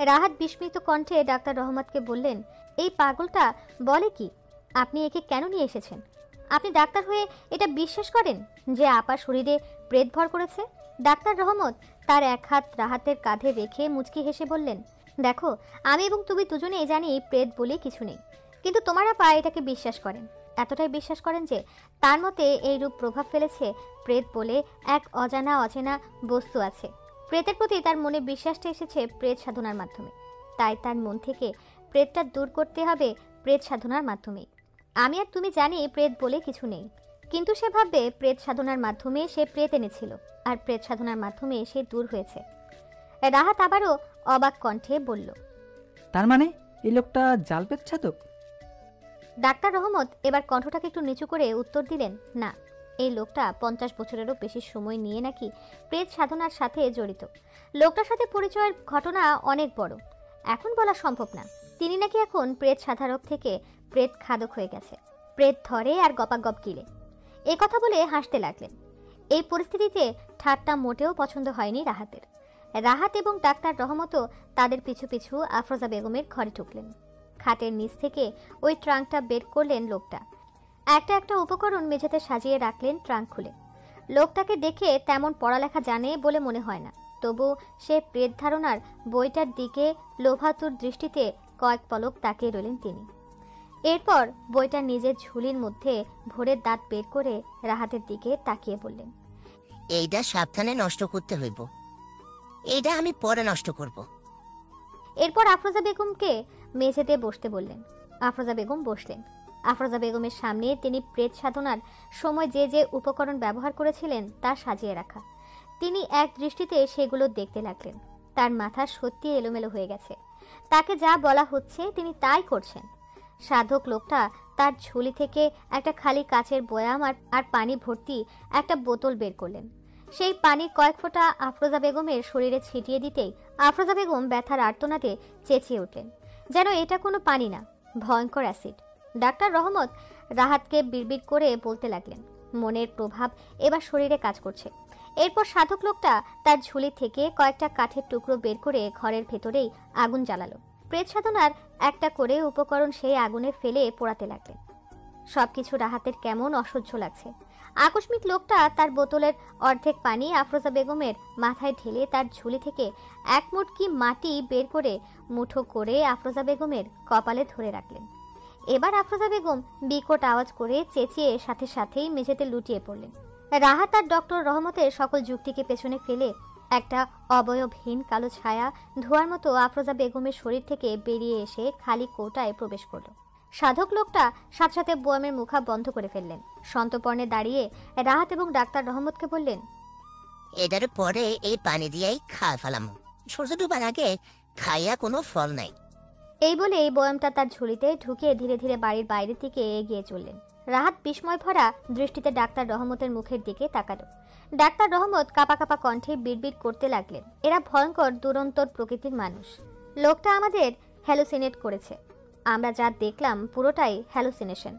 রাহাত বিস্মিত কণ্ঠে ডাক্তার রহমতকে বললেন, এই পাগলটা বলে কি? আপনি একে কেন নিয়ে এসেছেন? আপনি ডাক্তার হয়ে এটা বিশ্বাস করেন যে আপার শরীরে প্রেত ভর করেছে? ডাক্তার রহমত তার এক হাত রাহাতের কাঁধে রেখে মুচকি হেসে বললেন, দেখো, আমি এবং তুমি দুজনেই জানি প্রেত বলে কিছু নেই, কিন্তু তোমার আপা এটাকে বিশ্বাস করেন। এতটাই বিশ্বাস করেন যে তার মতে এই রূপ প্রভাব ফেলেছে প্রেত বলে এক অচেনা বস্তু আছে। প্রেতের প্রতি তার মনে বিশ্বাসটা এসেছে প্রেত সাধনার মাধ্যমে। তাই তার মন থেকে প্রেতটা দূর করতে হবে প্রেত সাধনার মাধ্যমেই। আমি আর তুমি জানি প্রেত বলে কিছু নেই, কিন্তু সে ভাববে প্রেত সাধনার মাধ্যমে সে প্রেত এনেছিল, আর প্রেত সাধনার মাধ্যমে সে দূর হয়েছে। রাহাত আবারও অবাক কণ্ঠে বলল, তার মানে এই লোকটা জাল পেট সাধক? ডাক্তার রহমত এবার কণ্ঠটাকে একটু নিচু করে উত্তর দিলেন, না, এই লোকটা 50 বছরেরও বেশি সময় নিয়ে নাকি প্রেত সাধনার সাথে জড়িত। লোকটার সাথে পরিচয়ের ঘটনা অনেক বড়, এখন বলা সম্ভব না। তিনি নাকি এখন প্রেত সাধারক থেকে প্রেত খাদক হয়ে গেছে, প্রেত ধরে আর গপাগপ গিলে। এ কথা বলে হাসতে লাগলেন। এই পরিস্থিতিতে ঠাট্টা মোটেও পছন্দ হয়নি রাহাতের। রাহাত এবং ডাক্তার রহমতও তাদের পিছু পিছু আফরোজা বেগমের ঘরে ঢুকলেন। খাটের নিচ থেকে ওই ট্রাঙ্কটা বের করলেন লোকটা। একটা একটা উপকরণ মেঝেতে সাজিয়ে রাখলেন ট্রাঙ্ক খুলে। লোকটাকে দেখে তেমন পড়ালেখা জানে বলে মনে হয় না, তবু সে প্রেত ধারণার বইটার দিকে লোভাতুর দৃষ্টিতে কয়েক পলক তাকিয়ে রইলেন তিনি। এরপর বইটা নিজের ঝুলির মধ্যে ভোরের দাঁত বের করে রাহাতের দিকে তাকিয়ে বললেন, এইটা সাবধানে নষ্ট করতে হইব, এইটা আমি পরে নষ্ট করব। এরপর আফরোজা বেগমকে মেঝেতে বসতে বললেন। আফরোজা বেগম বসলেন। আফরোজা বেগমের সামনে তিনি প্রেত সাধনার সময় যে যে উপকরণ ব্যবহার করেছিলেন তা সাজিয়ে রাখা। তিনি এক দৃষ্টিতে সেগুলো দেখতে লাগলেন। তার মাথা সত্যি এলোমেলো হয়ে গেছে। তাকে যা বলা হচ্ছে তিনি তাই করছেন। সাধক লোকটা তার ঝুলি থেকে একটা খালি কাচের বয়াম আর পানি ভর্তি একটা বোতল বের করলেন। সেই পানির কয়েক ফোঁটা আফরোজা বেগমের শরীরে ছিটিয়ে দিতেই আফরোজা বেগম ব্যথার আর্তনাদে চেঁচিয়ে উঠলেন, যেন এটা কোনো পানি না, ভয়ঙ্কর অ্যাসিড। ডাক্তার রহমত রাহাতকে বিড়বিড় করে বলতে লাগলেন। মনের প্রভাব এবার শরীরে কাজ করছে। এরপর সাধক লোকটা তার ঝুলি থেকে কয়েকটা কাঠের টুকরো বের করে ঘরের ভেতরেই আগুন জ্বালালো। প্রেত সাধনার একটা করে উপকরণ সেই আগুনে ফেলে পোড়াতে লাগলেন। সবকিছু রাহাতের কেমন অসহ্য লাগছে। আকস্মিক লোকটা তার বোতলের অর্ধেক পানি আফরোজা বেগমের মাথায় ঢেলে তার ঝুলি থেকে এক মুটকি মাটি বের করে মুঠো করে আফরোজা বেগমের কপালে ধরে রাখলেন। এবার আফরোজা বেগম বিকট আওয়াজ করে চেঁচিয়ে সাথে সাথেই মেঝেতে লুটিয়ে পড়লেন। রাহাত আর ডক্টর রহমতের সকল যুক্তিকে পেছনে ফেলে একটা অবয়বহীন কালো ছায়া ধোঁয়ার মতো আফরোজা বেগমের শরীর থেকে বেরিয়ে এসে খালি কৌটায় প্রবেশ করল। সাধক লোকটা সাথে সাথে বোয়ামের মুখা বন্ধ করে ফেললেন। সন্তর্পণে দাঁড়িয়ে রাহাত এবং ডাক্তার রহমতকে বললেন, এটার পরে এই পানি দিয়েই খাওয়া ফেলাম, সূর্য ডুবার আগে খাইয়া কোনো ফল নাই। এই বলে এই বয়ামটা তার ঝুলিতে ঢুকিয়ে ধীরে ধীরে বাড়ির বাইরের দিকে এগিয়ে চললেন। রাহাত বিস্ময় ভরা দৃষ্টিতে ডাক্তার রহমতের মুখের দিকে তাকালো। ডাক্তার রহমত কাঁপা কাঁপা কণ্ঠে বিড়বিড় করতে লাগলেন, এরা ভয়ঙ্কর দুরন্তর প্রকৃতির মানুষ। লোকটা আমাদের হ্যালুসিনেট করেছে। আমরা যা দেখলাম পুরোটাই হ্যালুসিনেশন।